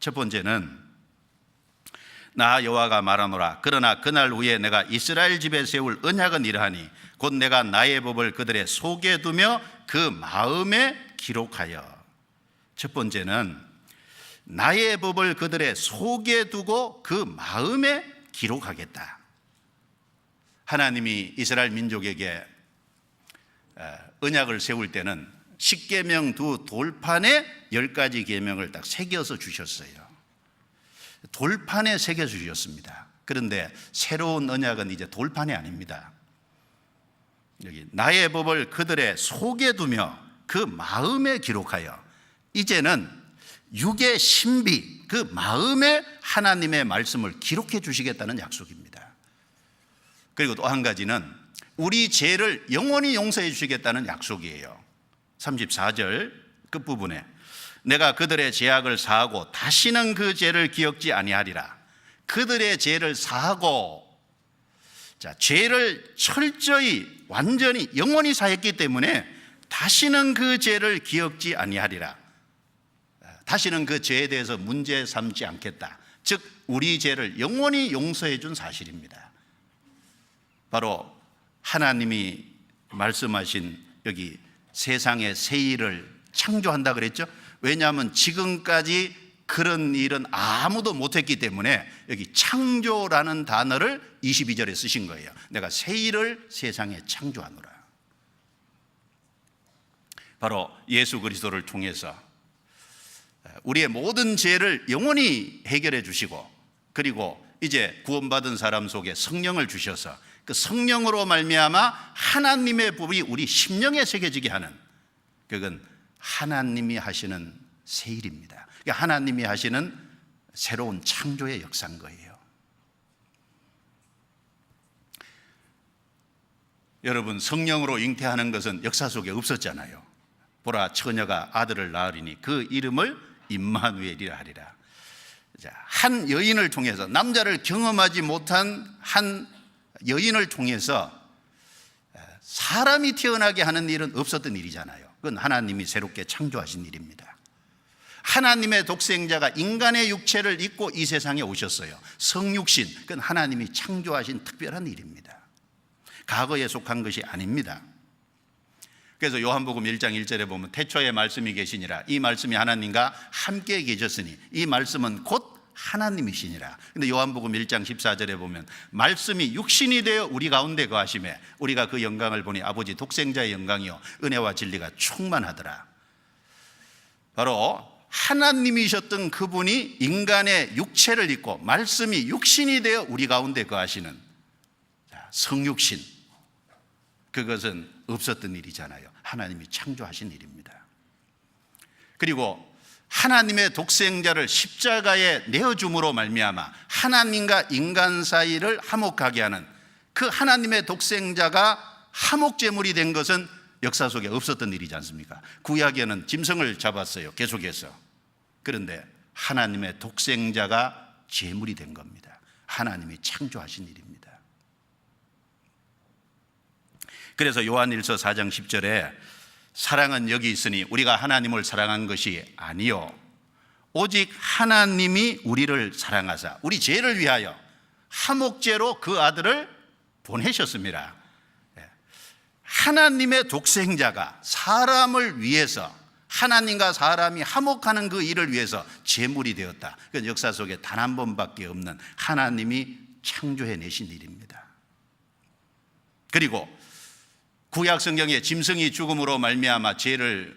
첫 번째는 나 여호와가 말하노라. 그러나 그날 후에 내가 이스라엘 집에 세울 언약은 이러하니 곧 내가 나의 법을 그들의 속에 두며 그 마음에 기록하여. 첫 번째는 나의 법을 그들의 속에 두고 그 마음에 기록하겠다. 하나님이 이스라엘 민족에게 언약을 세울 때는 십계명 두 돌판에 10가지 계명을 딱 새겨서 주셨어요. 돌판에 새겨 주셨습니다. 그런데 새로운 언약은 이제 돌판이 아닙니다. 여기 나의 법을 그들의 속에 두며 그 마음에 기록하여. 이제는 육의 신비, 그 마음에 하나님의 말씀을 기록해 주시겠다는 약속입니다. 그리고 또 한 가지는 우리 죄를 영원히 용서해 주시겠다는 약속이에요. 34절 끝부분에 내가 그들의 죄악을 사하고 다시는 그 죄를 기억지 아니하리라. 그들의 죄를 사하고, 자, 죄를 철저히 완전히 영원히 사했기 때문에 다시는 그 죄를 기억지 아니하리라. 다시는 그 죄에 대해서 문제 삼지 않겠다. 즉 우리 죄를 영원히 용서해 준 사실입니다. 바로 하나님이 말씀하신 여기 세상의 새 일을 창조한다 그랬죠. 왜냐하면 지금까지 그런 일은 아무도 못했기 때문에 여기 창조라는 단어를 22절에 쓰신 거예요. 내가 새 일을 세상에 창조하노라. 바로 예수 그리스도를 통해서 우리의 모든 죄를 영원히 해결해 주시고, 그리고 이제 구원받은 사람 속에 성령을 주셔서 그 성령으로 말미암아 하나님의 법이 우리 심령에 새겨지게 하는, 그건 하나님이 하시는 새 일입니다. 하나님이 하시는 새로운 창조의 역사인 거예요. 여러분, 성령으로 잉태하는 것은 역사 속에 없었잖아요. 보라, 처녀가 아들을 낳으리니 그 이름을 임마누엘이라 하리라. 한 여인을 통해서, 남자를 경험하지 못한 한 여인을 통해서 사람이 태어나게 하는 일은 없었던 일이잖아요. 그건 하나님이 새롭게 창조하신 일입니다. 하나님의 독생자가 인간의 육체를 입고 이 세상에 오셨어요. 성육신, 그건 하나님이 창조하신 특별한 일입니다. 과거에 속한 것이 아닙니다. 그래서 요한복음 1장 1절에 보면 태초에 말씀이 계시니라. 이 말씀이 하나님과 함께 계셨으니 이 말씀은 곧 하나님이시니라. 근데 요한복음 1장 14절에 보면 말씀이 육신이 되어 우리 가운데 거하심에 우리가 그 영광을 보니 아버지 독생자의 영광이요 은혜와 진리가 충만하더라. 바로 하나님이셨던 그분이 인간의 육체를 입고 말씀이 육신이 되어 우리 가운데 거하시는 성육신, 그것은 없었던 일이잖아요. 하나님이 창조하신 일입니다. 그리고 하나님의 독생자를 십자가에 내어줌으로 말미암아 하나님과 인간 사이를 화목하게 하는 그 하나님의 독생자가 화목제물이 된 것은 역사 속에 없었던 일이지 않습니까? 구약에는 짐승을 잡았어요, 계속해서. 그런데 하나님의 독생자가 제물이 된 겁니다. 하나님이 창조하신 일입니다. 그래서 요한일서 4장 10절에 사랑은 여기 있으니 우리가 하나님을 사랑한 것이 아니요 오직 하나님이 우리를 사랑하사 우리 죄를 위하여 화목제로 그 아들을 보내셨습니다. 하나님의 독생자가 사람을 위해서, 하나님과 사람이 화목하는 그 일을 위해서 제물이 되었다. 그건 역사 속에 단 한 번밖에 없는 하나님이 창조해내신 일입니다. 그리고 구약 성경에 짐승이 죽음으로 말미암아 죄를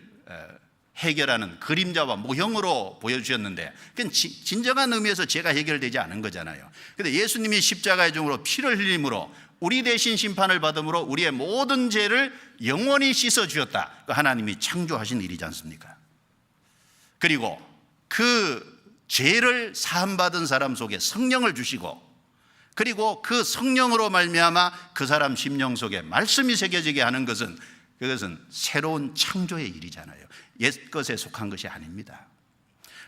해결하는 그림자와 모형으로 보여주셨는데 그건 진정한 의미에서 죄가 해결되지 않은 거잖아요. 그런데 예수님이 십자가의 중으로 피를 흘림으로 우리 대신 심판을 받음으로 우리의 모든 죄를 영원히 씻어주셨다. 하나님이 창조하신 일이지 않습니까? 그리고 그 죄를 사함받은 사람 속에 성령을 주시고, 그리고 그 성령으로 말미암아 그 사람 심령 속에 말씀이 새겨지게 하는 것은, 그것은 새로운 창조의 일이잖아요. 옛것에 속한 것이 아닙니다.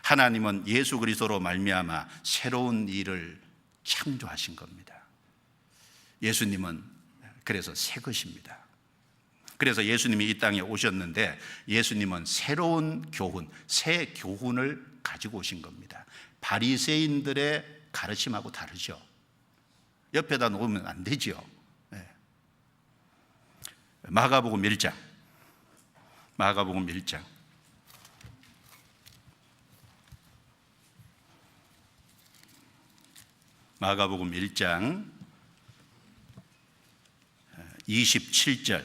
하나님은 예수 그리스도로 말미암아 새로운 일을 창조하신 겁니다. 예수님은 그래서 새 것입니다. 그래서 예수님이 이 땅에 오셨는데 예수님은 새로운 교훈, 새 교훈을 가지고 오신 겁니다. 바리새인들의 가르침하고 다르죠. 옆에다 놓으면 안 되죠. 마가복음 1장. 마가복음 1장. 마가복음 1장 27절.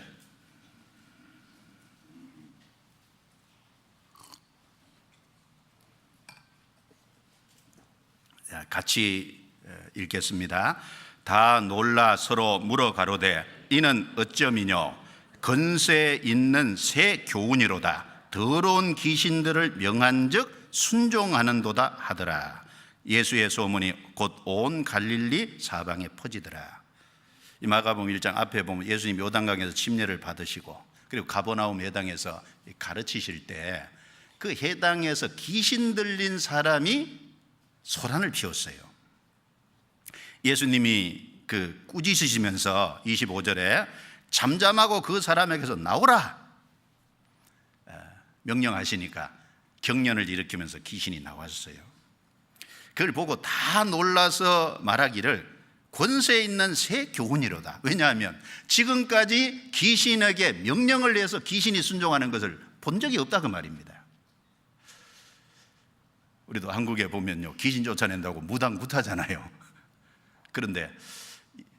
같이 읽겠습니다. 다 놀라 서로 물어 가로되 이는 어쩌미뇨 건세 있는 새 교훈이로다. 더러운 귀신들을 명한즉 순종하는도다 하더라. 예수의 소문이 곧 온 갈릴리 사방에 퍼지더라. 이 마가복음 1장 앞에 보면 예수님 요단강에서 침례를 받으시고 그리고 가버나움 해당에서 가르치실 때 그 해당에서 귀신 들린 사람이 소란을 피웠어요. 예수님이 그 꾸짖으시면서 25절에 잠잠하고 그 사람에게서 나오라 명령하시니까 경련을 일으키면서 귀신이 나왔어요. 그걸 보고 다 놀라서 말하기를 권세 있는 새 교훈이로다. 왜냐하면 지금까지 귀신에게 명령을 내서 귀신이 순종하는 것을 본 적이 없다 그 말입니다. 우리도 한국에 보면요 귀신 쫓아낸다고 무당굿하잖아요. 그런데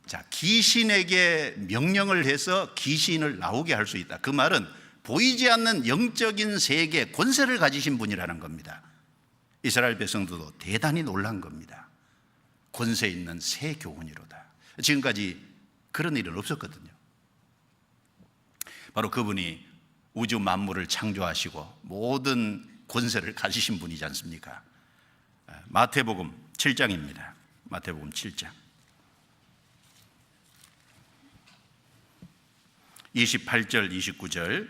자, 귀신에게 명령을 해서 귀신을 나오게 할 수 있다. 그 말은 보이지 않는 영적인 세계 권세를 가지신 분이라는 겁니다. 이스라엘 백성들도 대단히 놀란 겁니다. 권세 있는 새 교훈이로다. 지금까지 그런 일은 없었거든요. 바로 그분이 우주 만물을 창조하시고 모든 권세를 가지신 분이지 않습니까? 마태복음 7장입니다. 마태복음 7장 28절 29절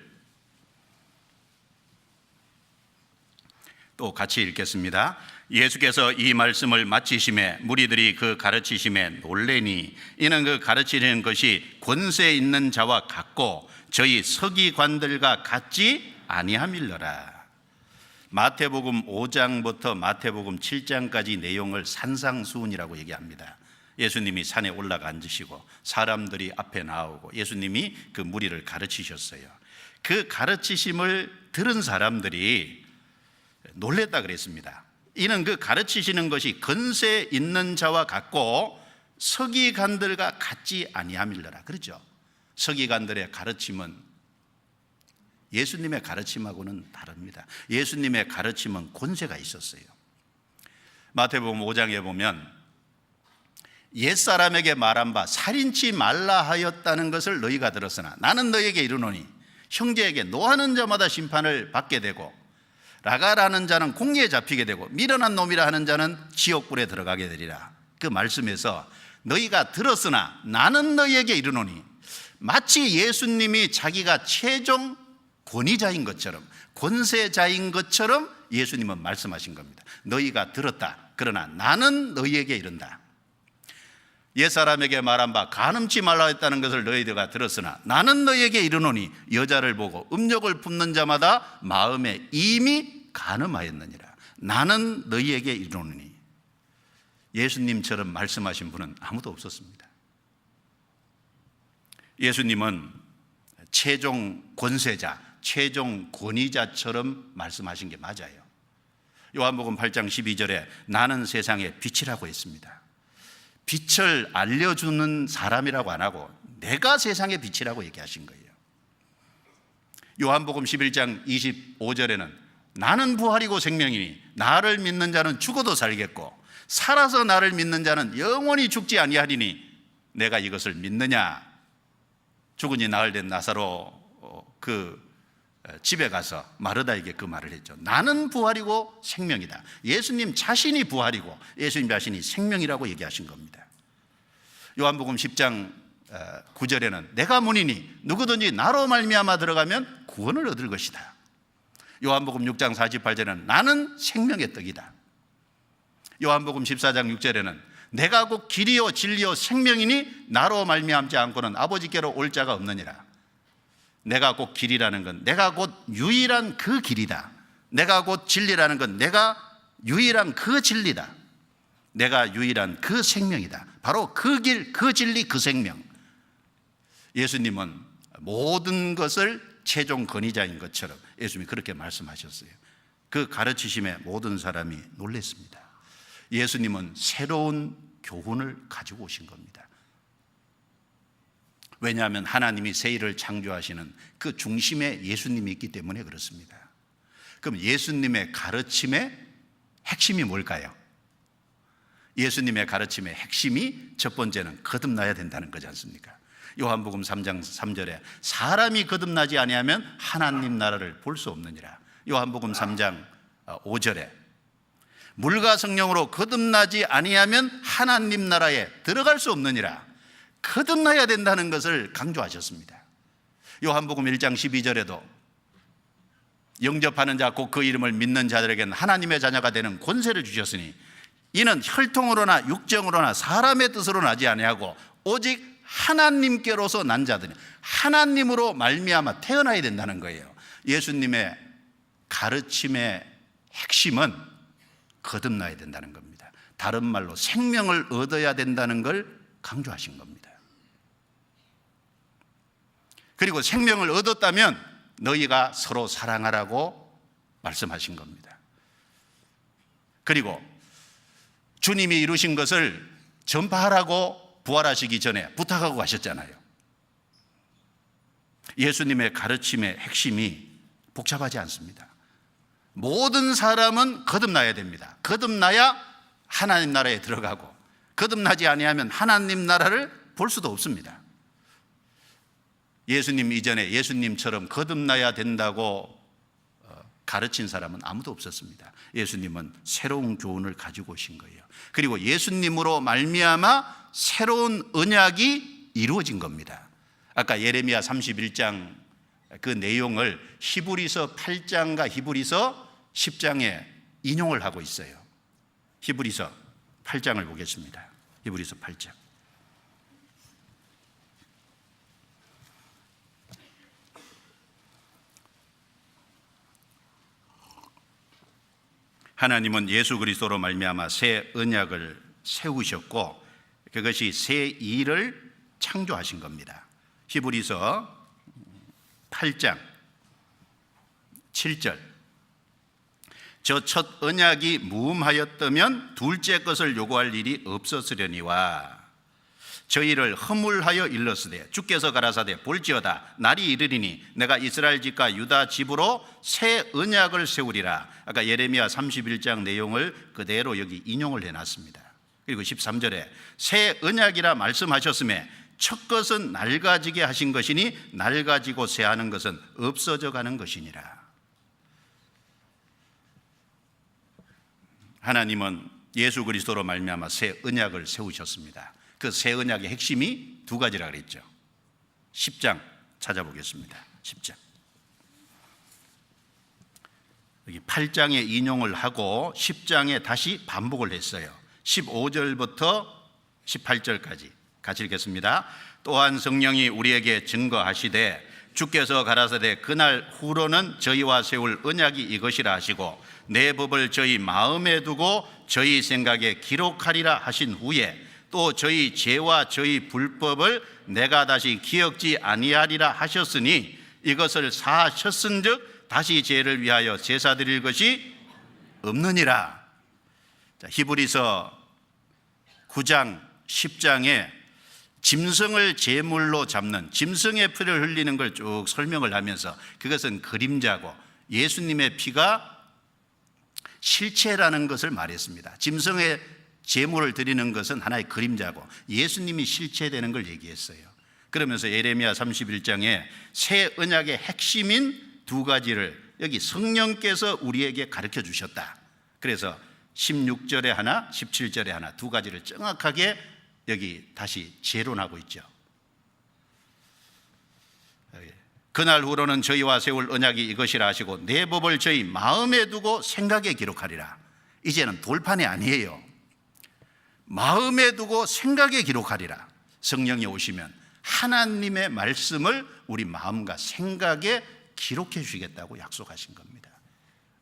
또 같이 읽겠습니다. 예수께서 이 말씀을 마치심에 무리들이 그 가르치심에 놀래니 이는 그 가르치는 것이 권세 있는 자와 같고 저희 서기관들과 같지 아니함일러라. 마태복음 5장부터 마태복음 7장까지 내용을 산상수훈이라고 얘기합니다. 예수님이 산에 올라가 앉으시고 사람들이 앞에 나오고 예수님이 그 무리를 가르치셨어요. 그 가르치심을 들은 사람들이 놀랬다 그랬습니다. 이는 그 가르치시는 것이 권세 있는 자와 같고 서기관들과 같지 아니함일러라. 그렇죠? 서기관들의 가르침은 예수님의 가르침하고는 다릅니다. 예수님의 가르침은 권세가 있었어요. 마태복음 5장에 보면 옛사람에게 말한 바 살인치 말라 하였다는 것을 너희가 들었으나 나는 너희에게 이르노니 형제에게 노하는 자마다 심판을 받게 되고 라가라는 자는 공리에 잡히게 되고 미련한 놈이라 하는 자는 지옥불에 들어가게 되리라. 그 말씀에서 너희가 들었으나 나는 너희에게 이르노니 마치 예수님이 자기가 최종 권위자인 것처럼 권세자인 것처럼 예수님은 말씀하신 겁니다. 너희가 들었다. 그러나 나는 너희에게 이른다. 옛사람에게 말한 바 간음치 말라 했다는 것을 너희들가 들었으나 나는 너희에게 이르노니 여자를 보고 음욕을 품는 자마다 마음에 이미 간음하였느니라. 나는 너희에게 이르노니. 예수님처럼 말씀하신 분은 아무도 없었습니다. 예수님은 최종 권세자, 최종 권위자처럼 말씀하신 게 맞아요. 요한복음 8장 12절에 나는 세상의 빛이라고 했습니다. 빛을 알려주는 사람이라고 안 하고 내가 세상의 빛이라고 얘기하신 거예요. 요한복음 11장 25절에는 나는 부활이고 생명이니 나를 믿는 자는 죽어도 살겠고 살아서 나를 믿는 자는 영원히 죽지 아니하리니 내가 이것을 믿느냐? 죽은 지 나흘 된 나사로 그 집에 가서 마르다에게 그 말을 했죠. 나는 부활이고 생명이다. 예수님 자신이 부활이고 예수님 자신이 생명이라고 얘기하신 겁니다. 요한복음 10장 9절에는 내가 문이니 누구든지 나로 말미암아 들어가면 구원을 얻을 것이다. 요한복음 6장 48절에는 나는 생명의 떡이다. 요한복음 14장 6절에는 내가 곧 길이요 진리요 생명이니 나로 말미암지 않고는 아버지께로 올 자가 없느니라. 내가 곧 길이라는 건 내가 곧 유일한 그 길이다. 내가 곧 진리라는 건 내가 유일한 그 진리다. 내가 유일한 그 생명이다. 바로 그 길, 그 진리, 그 생명. 예수님은 모든 것을 최종 권위자인 것처럼 예수님이 그렇게 말씀하셨어요. 그 가르치심에 모든 사람이 놀랐습니다. 예수님은 새로운 교훈을 가지고 오신 겁니다. 왜냐하면 하나님이 세일을 창조하시는 그 중심에 예수님이 있기 때문에 그렇습니다. 그럼 예수님의 가르침의 핵심이 뭘까요? 예수님의 가르침의 핵심이 첫 번째는 거듭나야 된다는 거지 않습니까? 요한복음 3장 3절에 사람이 거듭나지 아니하면 하나님 나라를 볼 수 없느니라. 요한복음 3장 5절에 물과 성령으로 거듭나지 아니하면 하나님 나라에 들어갈 수 없느니라. 거듭나야 된다는 것을 강조하셨습니다. 요한복음 1장 12절에도 영접하는 자 곧 그 이름을 믿는 자들에게는 하나님의 자녀가 되는 권세를 주셨으니 이는 혈통으로나 육정으로나 사람의 뜻으로 나지 아니하고 오직 하나님께로서 난 자들이 하나님으로 말미암아 태어나야 된다는 거예요. 예수님의 가르침의 핵심은 거듭나야 된다는 겁니다. 다른 말로 생명을 얻어야 된다는 걸 강조하신 겁니다. 그리고 생명을 얻었다면 너희가 서로 사랑하라고 말씀하신 겁니다. 그리고 주님이 이루신 것을 전파하라고 부활하시기 전에 부탁하고 가셨잖아요. 예수님의 가르침의 핵심이 복잡하지 않습니다. 모든 사람은 거듭나야 됩니다. 거듭나야 하나님 나라에 들어가고 거듭나지 아니하면 하나님 나라를 볼 수도 없습니다. 예수님 이전에 예수님처럼 거듭나야 된다고 가르친 사람은 아무도 없었습니다. 예수님은 새로운 교훈을 가지고 오신 거예요. 그리고 예수님으로 말미암아 새로운 언약이 이루어진 겁니다. 아까 예레미야 31장 그 내용을 히브리서 8장과 히브리서 10장에 인용을 하고 있어요. 히브리서 8장을 보겠습니다. 히브리서 8장. 하나님은 예수 그리스도로 말미암아 새 언약을 세우셨고 그것이 새 일을 창조하신 겁니다. 히브리서 8장 7절 저 첫 언약이 무음하였다면 둘째 것을 요구할 일이 없었으려니와 저희를 허물하여 일렀으되 주께서 가라사대 볼지어다 날이 이르리니 내가 이스라엘 집과 유다 집으로 새 언약을 세우리라. 아까 예레미야 31장 내용을 그대로 여기 인용을 해놨습니다. 그리고 13절에 새 언약이라 말씀하셨음에 첫 것은 낡아지게 하신 것이니 낡아지고 새하는 것은 없어져 가는 것이니라. 하나님은 예수 그리스도로 말미암아 새 언약을 세우셨습니다. 그 새 언약의 핵심이 두 가지라 그랬죠. 10장 찾아보겠습니다. 10장. 여기 8장에 인용을 하고 10장에 다시 반복을 했어요. 15절부터 18절까지 같이 읽겠습니다. 또한 성령이 우리에게 증거하시되 주께서 가라사대 그날 후로는 저희와 세울 언약이 이것이라 하시고 내 법을 저희 마음에 두고 저희 생각에 기록하리라 하신 후에 또 저희 죄와 저희 불법을 내가 다시 기억지 아니하리라 하셨으니 이것을 사하셨은즉 다시 죄를 위하여 제사 드릴 것이 없느니라. 자, 히브리서 9장 10장에 짐승을 제물로 잡는, 짐승의 피를 흘리는 걸 쭉 설명을 하면서 그것은 그림자고 예수님의 피가 실체라는 것을 말했습니다. 짐승의 제물을 드리는 것은 하나의 그림자고 예수님이 실체되는 걸 얘기했어요. 그러면서 예레미야 31장에 새 언약의 핵심인 두 가지를 여기 성령께서 우리에게 가르쳐 주셨다. 그래서 16절에 하나, 17절에 하나 두 가지를 정확하게 여기 다시 재론하고 있죠. 그날 후로는 저희와 세울 언약이 이것이라 하시고 내 법을 저희 마음에 두고 생각에 기록하리라. 이제는 돌판이 아니에요. 마음에 두고 생각에 기록하리라. 성령이 오시면 하나님의 말씀을 우리 마음과 생각에 기록해 주시겠다고 약속하신 겁니다.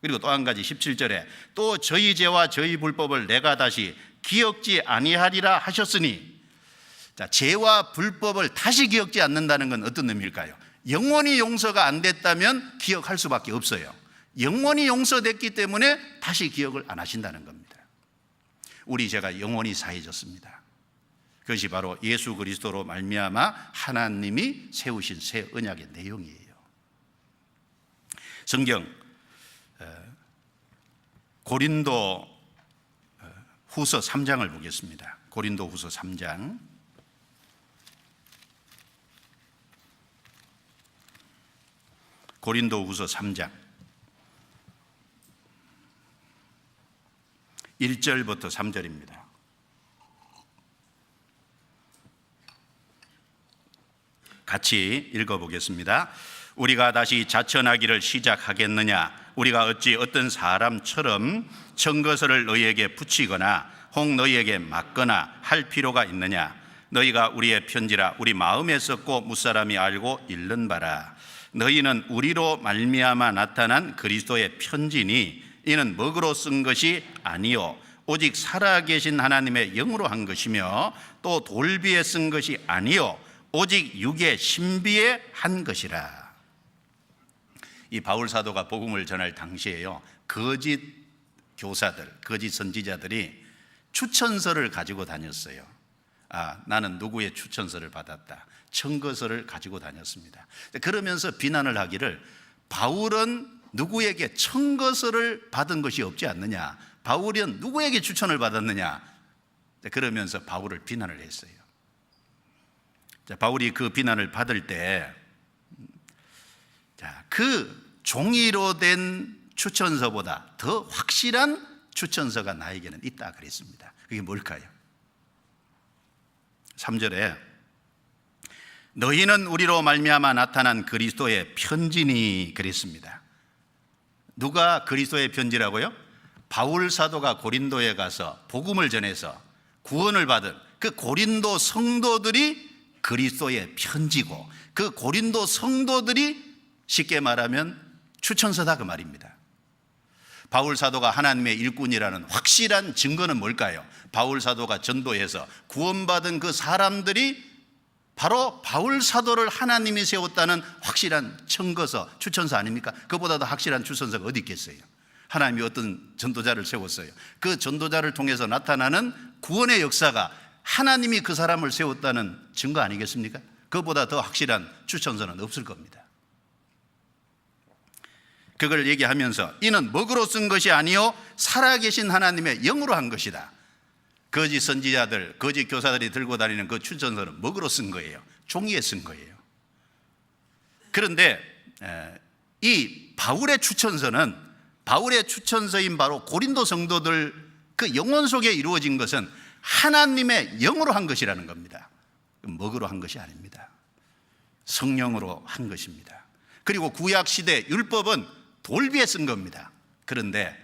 그리고 또 한 가지 17절에 또 저희 죄와 저희 불법을 내가 다시 기억지 아니하리라 하셨으니, 자, 죄와 불법을 다시 기억지 않는다는 건 어떤 의미일까요? 영원히 용서가 안 됐다면 기억할 수밖에 없어요. 영원히 용서됐기 때문에 다시 기억을 안 하신다는 겁니다. 우리 죄가 영원히 사해졌습니다. 그것이 바로 예수 그리스도로 말미암아 하나님이 세우신 새 언약의 내용이에요. 성경 고린도 후서 3장을 보겠습니다. 고린도 후서 3장 고린도 후서 3장 1절부터 3절입니다. 같이 읽어보겠습니다. 우리가 다시 자천하기를 시작하겠느냐? 우리가 어찌 어떤 사람처럼 증거서를 너희에게 붙이거나 혹 너희에게 맞거나 할 필요가 있느냐? 너희가 우리의 편지라 우리 마음에 썼고 무사람이 알고 읽는 바라. 너희는 우리로 말미암아 나타난 그리스도의 편지니 이는 먹으로 쓴 것이 아니요 오직 살아계신 하나님의 영으로 한 것이며 또 돌비에 쓴 것이 아니요 오직 육의 신비에 한 것이라. 이 바울 사도가 복음을 전할 당시에요, 거짓 교사들, 거짓 선지자들이 추천서를 가지고 다녔어요. 나는 누구의 추천서를 받았다, 청거서를 가지고 다녔습니다. 그러면서 비난을 하기를, 바울은 누구에게 청거서를 받은 것이 없지 않느냐, 바울은 누구에게 추천을 받았느냐, 그러면서 바울을 비난을 했어요. 바울이 그 비난을 받을 때 그 종이로 된 추천서보다 더 확실한 추천서가 나에게는 있다 그랬습니다. 그게 뭘까요? 3절에 너희는 우리로 말미암아 나타난 그리스도의 편지니 그랬습니다. 누가 그리스도의 편지라고요? 바울 사도가 고린도에 가서 복음을 전해서 구원을 받은 그 고린도 성도들이 그리스도의 편지고, 그 고린도 성도들이 쉽게 말하면 추천서다 그 말입니다. 바울 사도가 하나님의 일꾼이라는 확실한 증거는 뭘까요? 바울 사도가 전도해서 구원받은 그 사람들이 바로 바울 사도를 하나님이 세웠다는 확실한 청거서, 추천서 아닙니까? 그보다 더 확실한 추천서가 어디 있겠어요? 하나님이 어떤 전도자를 세웠어요. 그 전도자를 통해서 나타나는 구원의 역사가 하나님이 그 사람을 세웠다는 증거 아니겠습니까? 그보다 더 확실한 추천서는 없을 겁니다. 그걸 얘기하면서 이는 먹으로 쓴 것이 아니요 살아계신 하나님의 영으로 한 것이다. 거짓 선지자들, 거짓 교사들이 들고 다니는 그 추천서는 먹으로 쓴 거예요. 종이에 쓴 거예요. 그런데 이 바울의 추천서는, 바울의 추천서인 바로 고린도 성도들 그 영혼 속에 이루어진 것은 하나님의 영으로 한 것이라는 겁니다. 먹으로 한 것이 아닙니다. 성령으로 한 것입니다. 그리고 구약시대 율법은 돌비에 쓴 겁니다. 그런데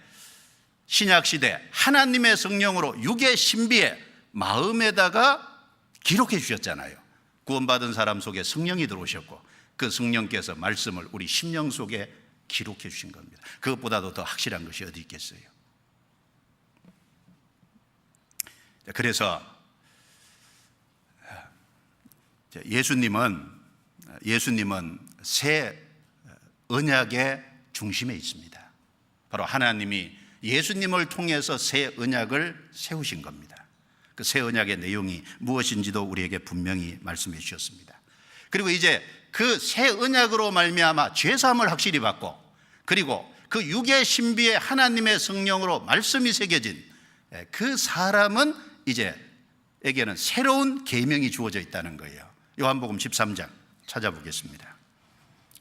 신약시대 하나님의 성령으로 육의 신비에 마음에다가 기록해 주셨잖아요. 구원받은 사람 속에 성령이 들어오셨고 그 성령께서 말씀을 우리 심령 속에 기록해 주신 겁니다. 그것보다도 더 확실한 것이 어디 있겠어요? 그래서 예수님은 새 언약의 중심에 있습니다. 바로 하나님이 예수님을 통해서 새 언약을 세우신 겁니다. 그 새 언약의 내용이 무엇인지도 우리에게 분명히 말씀해 주셨습니다. 그리고 이제 그 새 언약으로 말미암아 죄 사함을 확실히 받고, 그리고 그 육의 신비에 하나님의 성령으로 말씀이 새겨진 그 사람은 이제 에게는 새로운 계명이 주어져 있다는 거예요. 요한복음 13장 찾아보겠습니다.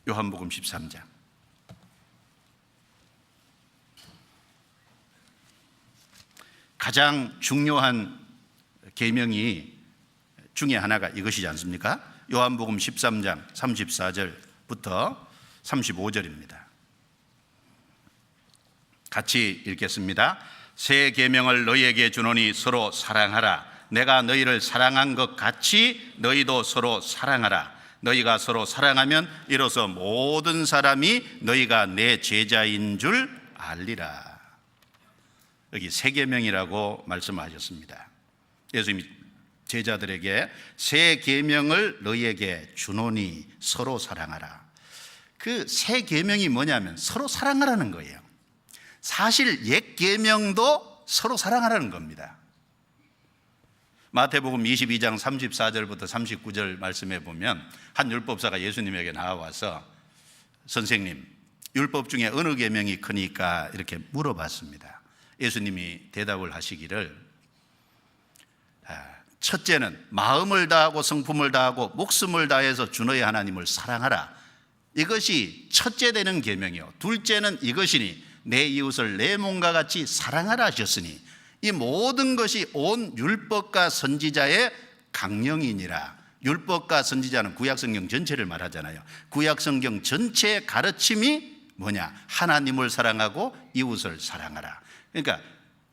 요한복음 13장. 가장 중요한 계명이 중에 하나가 이것이지 않습니까? 요한복음 13장 34절부터 35절입니다. 같이 읽겠습니다. 새 계명을 너희에게 주노니 서로 사랑하라. 내가 너희를 사랑한 것 같이 너희도 서로 사랑하라. 너희가 서로 사랑하면 이로써 모든 사람이 너희가 내 제자인 줄 알리라. 여기 새 계명이라고 말씀하셨습니다. 예수님이 제자들에게 새 계명을 너희에게 주노니 서로 사랑하라. 그 새 계명이 뭐냐면 서로 사랑하라는 거예요. 사실 옛 계명도 서로 사랑하라는 겁니다. 마태복음 22장 34절부터 39절 말씀해 보면 한 율법사가 예수님에게 나와서 선생님, 율법 중에 어느 계명이 크니까 이렇게 물어봤습니다. 예수님이 대답을 하시기를 첫째는 마음을 다하고 성품을 다하고 목숨을 다해서 주 너희 하나님을 사랑하라. 이것이 첫째 되는 계명이요, 둘째는 이것이니 내 이웃을 내 몸과 같이 사랑하라 하셨으니 이 모든 것이 온 율법과 선지자의 강령이니라. 율법과 선지자는 구약성경 전체를 말하잖아요. 구약성경 전체의 가르침이 뭐냐? 하나님을 사랑하고 이웃을 사랑하라. 그러니까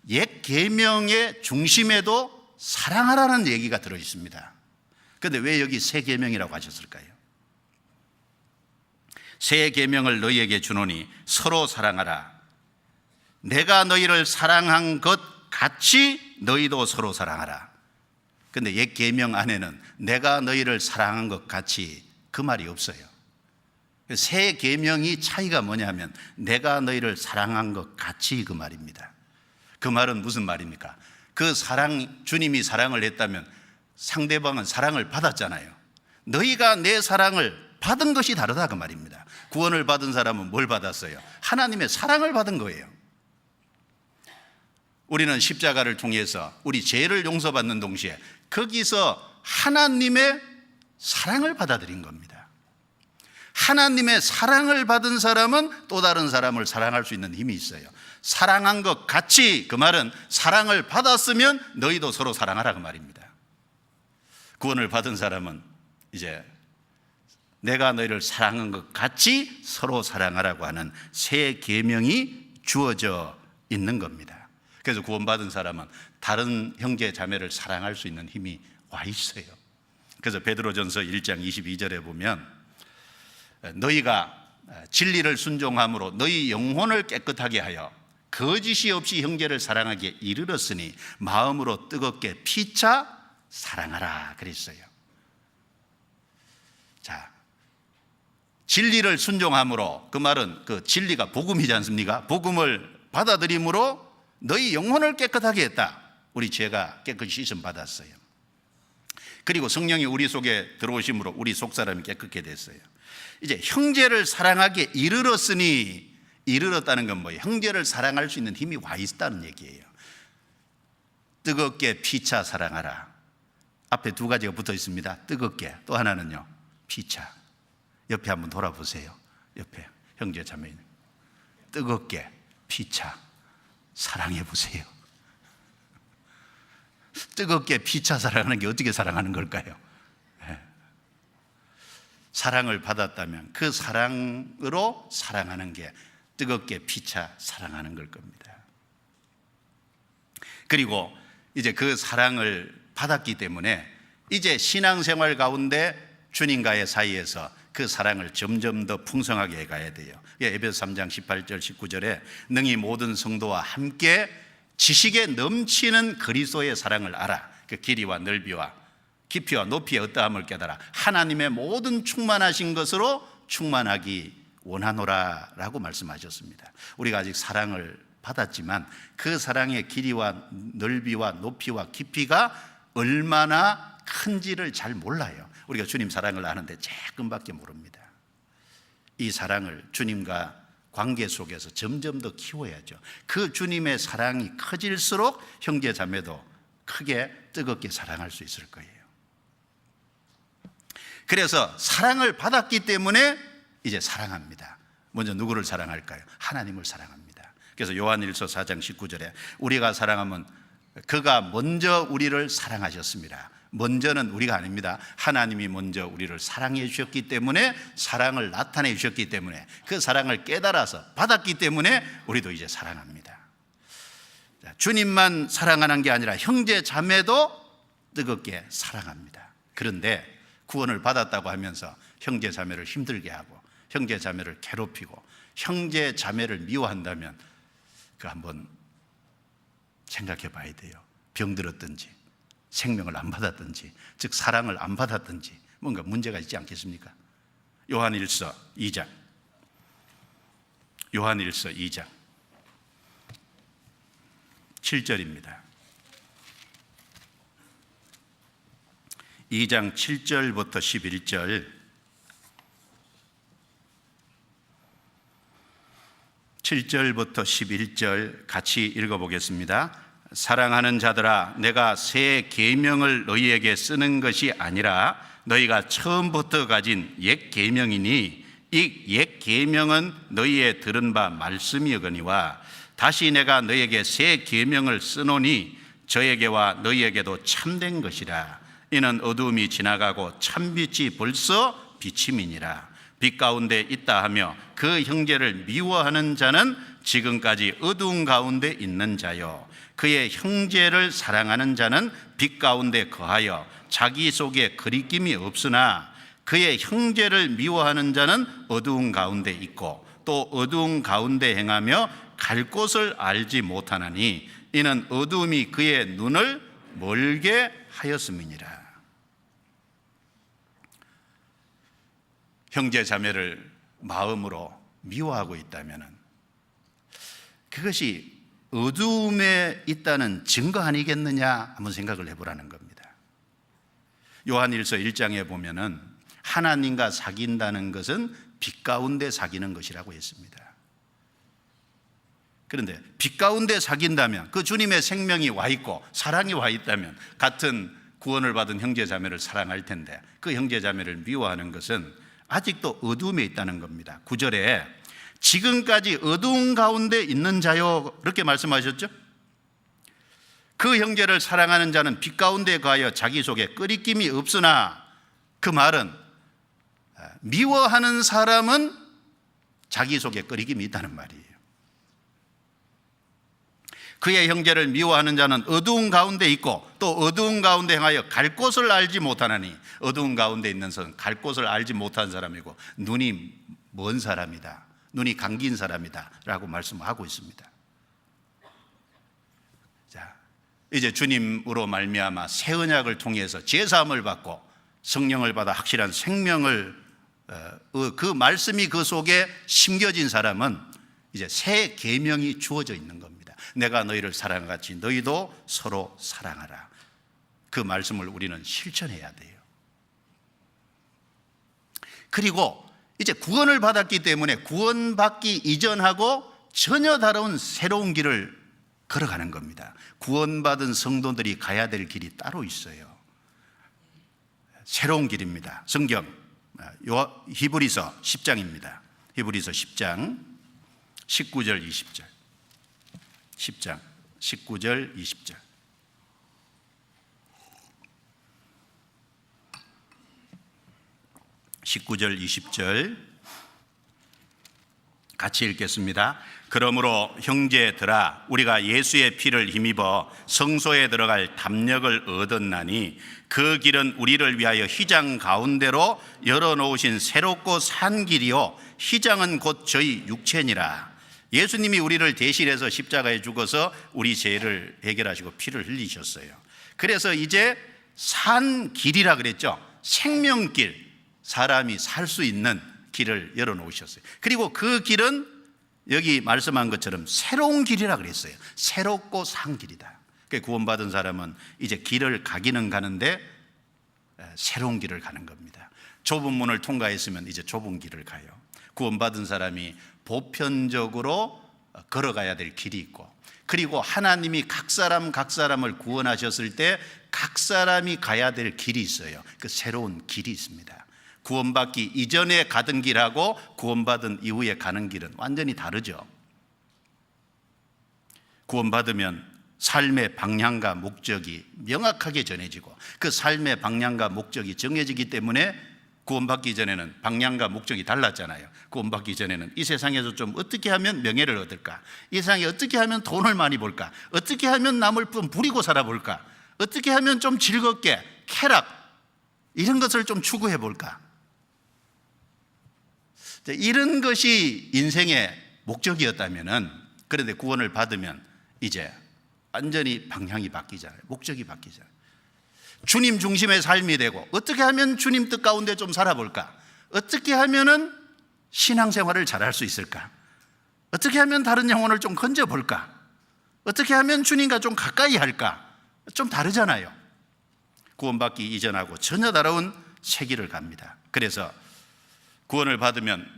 옛 계명의 중심에도 사랑하라는 얘기가 들어있습니다. 그런데 왜 여기 새 계명이라고 하셨을까요? 새 계명을 너희에게 주노니 서로 사랑하라. 내가 너희를 사랑한 것 같이 너희도 서로 사랑하라. 그런데 옛 계명 안에는 내가 너희를 사랑한 것 같이 그 말이 없어요. 새 계명이 차이가 뭐냐면 내가 너희를 사랑한 것 같이 그 말입니다. 그 말은 무슨 말입니까? 그 사랑, 주님이 사랑을 했다면 상대방은 사랑을 받았잖아요. 너희가 내 사랑을 받은 것이 다르다 그 말입니다. 구원을 받은 사람은 뭘 받았어요? 하나님의 사랑을 받은 거예요. 우리는 십자가를 통해서 우리 죄를 용서받는 동시에 거기서 하나님의 사랑을 받아들인 겁니다. 하나님의 사랑을 받은 사람은 또 다른 사람을 사랑할 수 있는 힘이 있어요. 사랑한 것 같이, 그 말은 사랑을 받았으면 너희도 서로 사랑하라 그 말입니다. 구원을 받은 사람은 이제 내가 너희를 사랑한 것 같이 서로 사랑하라고 하는 새 계명이 주어져 있는 겁니다. 그래서 구원받은 사람은 다른 형제 자매를 사랑할 수 있는 힘이 와 있어요. 그래서 베드로전서 1장 22절에 보면 너희가 진리를 순종함으로 너희 영혼을 깨끗하게 하여 거짓이 없이 형제를 사랑하기에 이르렀으니 마음으로 뜨겁게 피차 사랑하라 그랬어요. 자, 진리를 순종함으로, 그 말은 그 진리가 복음이지 않습니까? 복음을 받아들임으로 너희 영혼을 깨끗하게 했다. 우리 죄가 깨끗이 씻음 받았어요. 그리고 성령이 우리 속에 들어오심으로 우리 속사람이 깨끗게 됐어요. 이제 형제를 사랑하기에 이르렀으니, 이르렀다는 건 뭐예요? 형제를 사랑할 수 있는 힘이 와 있다는 얘기예요. 뜨겁게 피차 사랑하라. 앞에 두 가지가 붙어 있습니다. 뜨겁게, 또 하나는요 피차. 옆에 한번 돌아보세요. 옆에 형제 자매, 뜨겁게 피차 사랑해 보세요. 뜨겁게 피차 사랑하는 게 어떻게 사랑하는 걸까요? 사랑을 받았다면 그 사랑으로 사랑하는 게 뜨겁게 피차 사랑하는 걸 겁니다. 그리고 이제 그 사랑을 받았기 때문에 이제 신앙생활 가운데 주님과의 사이에서 그 사랑을 점점 더 풍성하게 해가야 돼요. 에베소 3장 18절 19절에 능히 모든 성도와 함께 지식에 넘치는 그리스도의 사랑을 알아. 그 길이와 넓이와 깊이와 높이의 어떠함을 깨달아 하나님의 모든 충만하신 것으로 충만하기 원하노라 라고 말씀하셨습니다. 우리가 아직 사랑을 받았지만 그 사랑의 길이와 넓이와 높이와 깊이가 얼마나 큰지를 잘 몰라요. 우리가 주님 사랑을 아는데 조금밖에 모릅니다. 이 사랑을 주님과 관계 속에서 점점 더 키워야죠. 그 주님의 사랑이 커질수록 형제 자매도 크게 뜨겁게 사랑할 수 있을 거예요. 그래서 사랑을 받았기 때문에 이제 사랑합니다. 먼저 누구를 사랑할까요? 하나님을 사랑합니다. 그래서 요한일서 4장 19절에 우리가 사랑하면 그가 먼저 우리를 사랑하셨습니다. 먼저는 우리가 아닙니다. 하나님이 먼저 우리를 사랑해 주셨기 때문에, 사랑을 나타내 주셨기 때문에, 그 사랑을 깨달아서 받았기 때문에 우리도 이제 사랑합니다. 주님만 사랑하는 게 아니라 형제 자매도 뜨겁게 사랑합니다. 그런데 구원을 받았다고 하면서 형제 자매를 힘들게 하고 형제 자매를 괴롭히고 형제 자매를 미워한다면 그 한번 생각해 봐야 돼요. 병들었든지 생명을 안 받았든지, 즉 사랑을 안 받았든지 뭔가 문제가 있지 않겠습니까? 요한일서 2장 7절입니다. 2장 7절부터 11절, 7절부터 11절 같이 읽어보겠습니다. 사랑하는 자들아, 내가 새 계명을 너희에게 쓰는 것이 아니라 너희가 처음부터 가진 옛 계명이니 이 옛 계명은 너희의 들은 바 말씀이거니와 다시 내가 너희에게 새 계명을 쓰노니 저에게와 너희에게도 참된 것이라. 이는 어두움이 지나가고 참빛이 벌써 비침이니라. 빛 가운데 있다 하며 그 형제를 미워하는 자는 지금까지 어두운 가운데 있는 자요, 그의 형제를 사랑하는 자는 빛 가운데 거하여 자기 속에 거리낌이 없으나 그의 형제를 미워하는 자는 어두운 가운데 있고 또 어두운 가운데 행하며 갈 곳을 알지 못하나니 이는 어두움이 그의 눈을 멀게 하였음이니라. 형제 자매를 마음으로 미워하고 있다면 그것이 어두움에 있다는 증거 아니겠느냐 한번 생각을 해보라는 겁니다. 요한일서 1장에 보면은 하나님과 사귄다는 것은 빛 가운데 사귀는 것이라고 했습니다. 그런데 빛 가운데 사귄다면 그 주님의 생명이 와 있고 사랑이 와 있다면 같은 구원을 받은 형제 자매를 사랑할 텐데 그 형제 자매를 미워하는 것은 아직도 어두움에 있다는 겁니다. 9절에 지금까지 어두운 가운데 있는 자요 이렇게 말씀하셨죠. 그 형제를 사랑하는 자는 빛 가운데 가여 자기 속에 끄리낌이 없으나, 그 말은 미워하는 사람은 자기 속에 끄리김이 있다는 말이에요. 그의 형제를 미워하는 자는 어두운 가운데 있고 또 어두운 가운데 행하여 갈 곳을 알지 못하나니, 어두운 가운데 있는 사람은 갈 곳을 알지 못한 사람이고 눈이 먼 사람이다, 눈이 감긴 사람이다 라고 말씀하고 있습니다. 자, 이제 주님으로 말미암아 새 언약을 통해서 제사함을 받고 성령을 받아 확실한 생명을 그 말씀이 그 속에 심겨진 사람은 이제 새 계명이 주어져 있는 겁니다. 내가 너희를 사랑같이 너희도 서로 사랑하라. 그 말씀을 우리는 실천해야 돼요. 그리고 이제 구원을 받았기 때문에 구원받기 이전하고 전혀 다른 새로운 길을 걸어가는 겁니다. 구원받은 성도들이 가야 될 길이 따로 있어요. 새로운 길입니다. 성경 히브리서 10장입니다. 히브리서 10장 19절 20절 10장 19절 20절 (19절) 20절 같이 읽겠습니다. 그러므로 형제들아, 우리가 예수의 피를 힘입어 성소에 들어갈 담력을 얻었나니 그 길은 우리를 위하여 휘장 가운데로 열어놓으신 새롭고 산 길이요 휘장은 곧 저희 육체니라. 예수님이 우리를 대신해서 십자가에 죽어서 우리 죄를 해결하시고 피를 흘리셨어요. 그래서 이제 산 길이라 그랬죠. 생명길, 사람이 살 수 있는 길을 열어놓으셨어요. 그리고 그 길은 여기 말씀한 것처럼 새로운 길이라 그랬어요. 새롭고 산 길이다. 구원받은 사람은 이제 길을 가기는 가는데 새로운 길을 가는 겁니다. 좁은 문을 통과했으면 이제 좁은 길을 가요. 구원받은 사람이 보편적으로 걸어가야 될 길이 있고, 그리고 하나님이 각 사람을 구원하셨을 때 각 사람이 가야 될 길이 있어요. 그 새로운 길이 있습니다. 구원받기 이전에 가던 길하고 구원받은 이후에 가는 길은 완전히 다르죠. 구원받으면 삶의 방향과 목적이 명확하게 전해지고, 그 삶의 방향과 목적이 정해지기 때문에 구원받기 전에는 방향과 목적이 달랐잖아요. 구원받기 전에는 이 세상에서 좀 어떻게 하면 명예를 얻을까, 이 세상에 어떻게 하면 돈을 많이 벌까, 어떻게 하면 남을 좀 부리고 살아볼까, 어떻게 하면 좀 즐겁게 쾌락 이런 것을 좀 추구해 볼까, 이런 것이 인생의 목적이었다면은, 그런데 구원을 받으면 이제 완전히 방향이 바뀌잖아요. 목적이 바뀌잖아요. 주님 중심의 삶이 되고, 어떻게 하면 주님 뜻 가운데 좀 살아볼까, 어떻게 하면은 신앙생활을 잘할 수 있을까, 어떻게 하면 다른 영혼을 좀 건져볼까, 어떻게 하면 주님과 좀 가까이 할까, 좀 다르잖아요. 구원받기 이전하고 전혀 다른 새 길을 갑니다. 그래서 구원을 받으면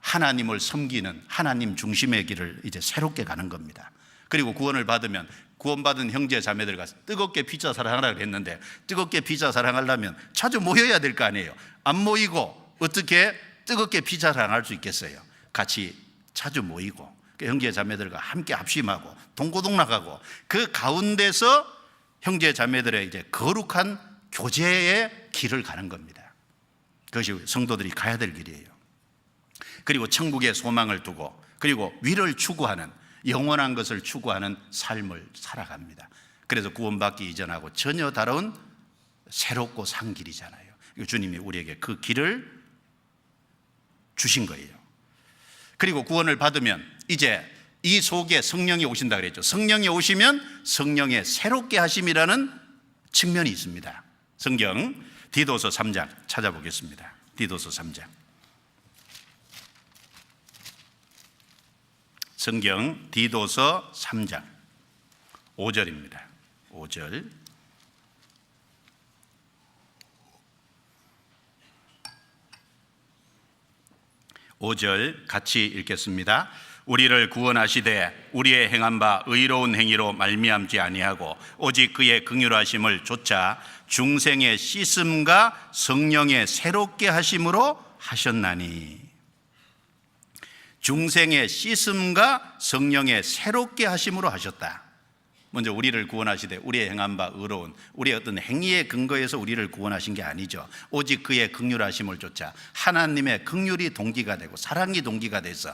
하나님을 섬기는 하나님 중심의 길을 이제 새롭게 가는 겁니다. 그리고 구원을 받으면 구원받은 형제 자매들과 뜨겁게 피자 사랑하라고 했는데, 뜨겁게 피자 사랑하려면 자주 모여야 될 거 아니에요. 안 모이고 어떻게 뜨겁게 피자 사랑할 수 있겠어요? 같이 자주 모이고 형제 자매들과 함께 합심하고 동고동락하고, 그 가운데서 형제 자매들의 이제 거룩한 교제의 길을 가는 겁니다. 그것이 성도들이 가야 될 길이에요. 그리고 천국의 소망을 두고, 그리고 위를 추구하는, 영원한 것을 추구하는 삶을 살아갑니다. 그래서 구원받기 이전하고 전혀 다른 새롭고 산 길이잖아요. 주님이 우리에게 그 길을 주신 거예요. 그리고 구원을 받으면 이제 이 속에 성령이 오신다 그랬죠. 성령이 오시면 성령의 새롭게 하심이라는 측면이 있습니다. 성경 디도서 3장 찾아보겠습니다. 디도서 3장. 성경 디도서 3장 5절입니다. 5절. 같이 읽겠습니다. 우리를 구원하시되 우리의 행한 바 의로운 행위로 말미암지 아니하고 오직 그의 긍휼하심을 좇아 중생의 씻음과 성령의 새롭게 하심으로 하셨나니. 중생의 씻음과 성령의 새롭게 하심으로 하셨다. 먼저 우리를 구원하시되 우리의 행한 바 의로운, 우리의 어떤 행위에 근거해서 우리를 구원하신 게 아니죠. 오직 그의 긍휼하심을 좇아 하나님의 긍휼이 동기가 되고 사랑이 동기가 돼서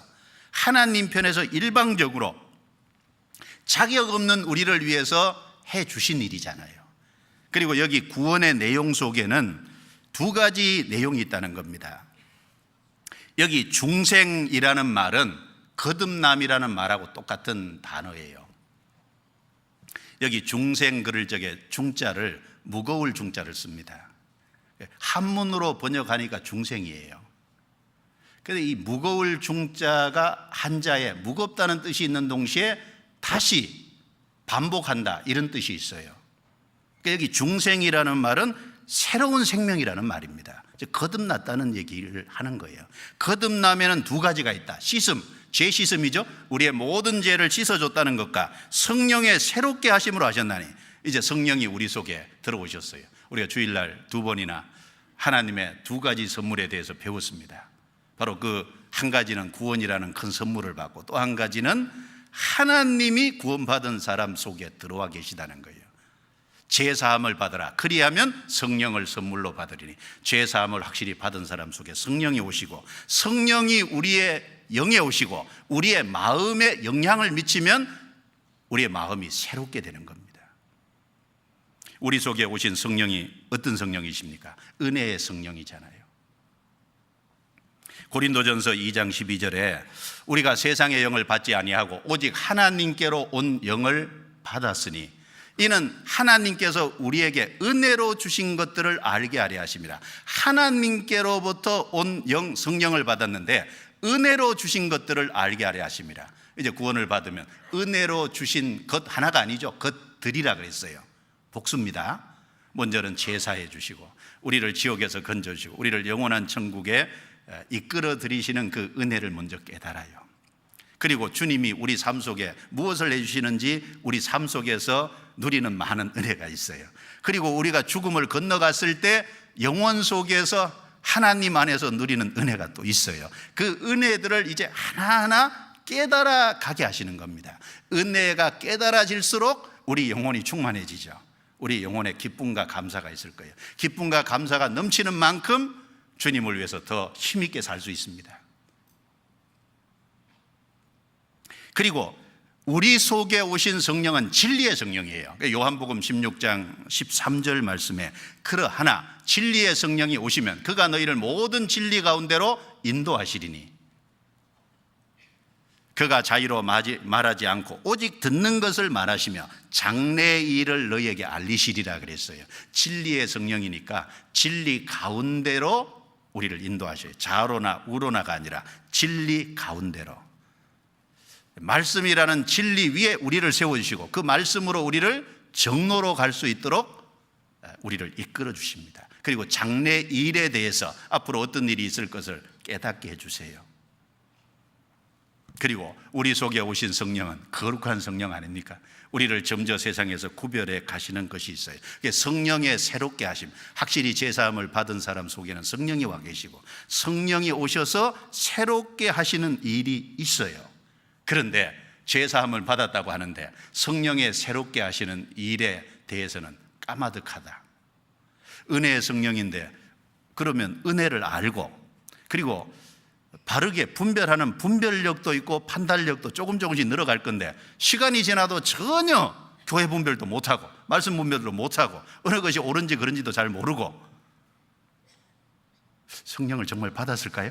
하나님 편에서 일방적으로 자격 없는 우리를 위해서 해 주신 일이잖아요. 그리고 여기 구원의 내용 속에는 두 가지 내용이 있다는 겁니다. 여기 중생이라는 말은 거듭남이라는 말하고 똑같은 단어예요. 여기 중생 그럴 적에 중자를 무거울 중자를 씁니다. 한문으로 번역하니까 중생이에요. 그런데 이 무거울 중자가 한자에 무겁다는 뜻이 있는 동시에 다시 반복한다 이런 뜻이 있어요. 그러니까 여기 중생이라는 말은 새로운 생명이라는 말입니다. 거듭났다는 얘기를 하는 거예요. 거듭나면은 두 가지가 있다. 씻음, 죄 씻음이죠. 우리의 모든 죄를 씻어줬다는 것과 성령의 새롭게 하심으로 하셨나니, 이제 성령이 우리 속에 들어오셨어요. 우리가 주일날 두 번이나 하나님의 두 가지 선물에 대해서 배웠습니다. 바로 그 한 가지는 구원이라는 큰 선물을 받고, 또 한 가지는 하나님이 구원받은 사람 속에 들어와 계시다는 거예요. 죄사함을 받으라. 그리하면 성령을 선물로 받으리니, 죄사함을 확실히 받은 사람 속에 성령이 오시고, 성령이 우리의 영에 오시고 우리의 마음에 영향을 미치면 우리의 마음이 새롭게 되는 겁니다. 우리 속에 오신 성령이 어떤 성령이십니까? 은혜의 성령이잖아요. 고린도전서 2장 12절에 우리가 세상의 영을 받지 아니하고 오직 하나님께로 온 영을 받았으니 이는 하나님께서 우리에게 은혜로 주신 것들을 알게 하려 하심이라. 하나님께로부터 온 영, 성령을 받았는데 은혜로 주신 것들을 알게 하려 하심이라. 이제 구원을 받으면 은혜로 주신 것 하나가 아니죠. 것들이라 그랬어요. 복수입니다. 먼저는 제사해 주시고 우리를 지옥에서 건져주시고 우리를 영원한 천국에 이끌어 들이시는 그 은혜를 먼저 깨달아요. 그리고 주님이 우리 삶 속에 무엇을 해주시는지 우리 삶 속에서 누리는 많은 은혜가 있어요. 그리고 우리가 죽음을 건너갔을 때 영원 속에서 하나님 안에서 누리는 은혜가 또 있어요. 그 은혜들을 이제 하나하나 깨달아 가게 하시는 겁니다. 은혜가 깨달아질수록 우리 영혼이 충만해지죠. 우리 영혼에 기쁨과 감사가 있을 거예요. 기쁨과 감사가 넘치는 만큼 주님을 위해서 더 힘있게 살 수 있습니다. 그리고 우리 속에 오신 성령은 진리의 성령이에요. 요한복음 16장 13절 말씀에 그러하나 진리의 성령이 오시면 그가 너희를 모든 진리 가운데로 인도하시리니 그가 자유로 말하지 않고 오직 듣는 것을 말하시며 장래의 일을 너희에게 알리시리라 그랬어요. 진리의 성령이니까 진리 가운데로 우리를 인도하셔요. 좌로나 우로나가 아니라 진리 가운데로. 말씀이라는 진리 위에 우리를 세워주시고 그 말씀으로 우리를 정로로 갈 수 있도록 우리를 이끌어 주십니다. 그리고 장래 일에 대해서 앞으로 어떤 일이 있을 것을 깨닫게 해주세요. 그리고 우리 속에 오신 성령은 거룩한 성령 아닙니까? 우리를 점저 세상에서 구별해 가시는 것이 있어요. 성령의 새롭게 하심. 확실히 제사함을 받은 사람 속에는 성령이 와 계시고 성령이 오셔서 새롭게 하시는 일이 있어요. 그런데 제사함을 받았다고 하는데 성령의 새롭게 하시는 일에 대해서는 까마득하다. 은혜의 성령인데 그러면 은혜를 알고 그리고 바르게 분별하는 분별력도 있고 판단력도 조금씩 늘어갈 건데 시간이 지나도 전혀 교회 분별도 못하고 말씀 분별도 못하고 어느 것이 옳은지 그른지도 잘 모르고 성령을 정말 받았을까요?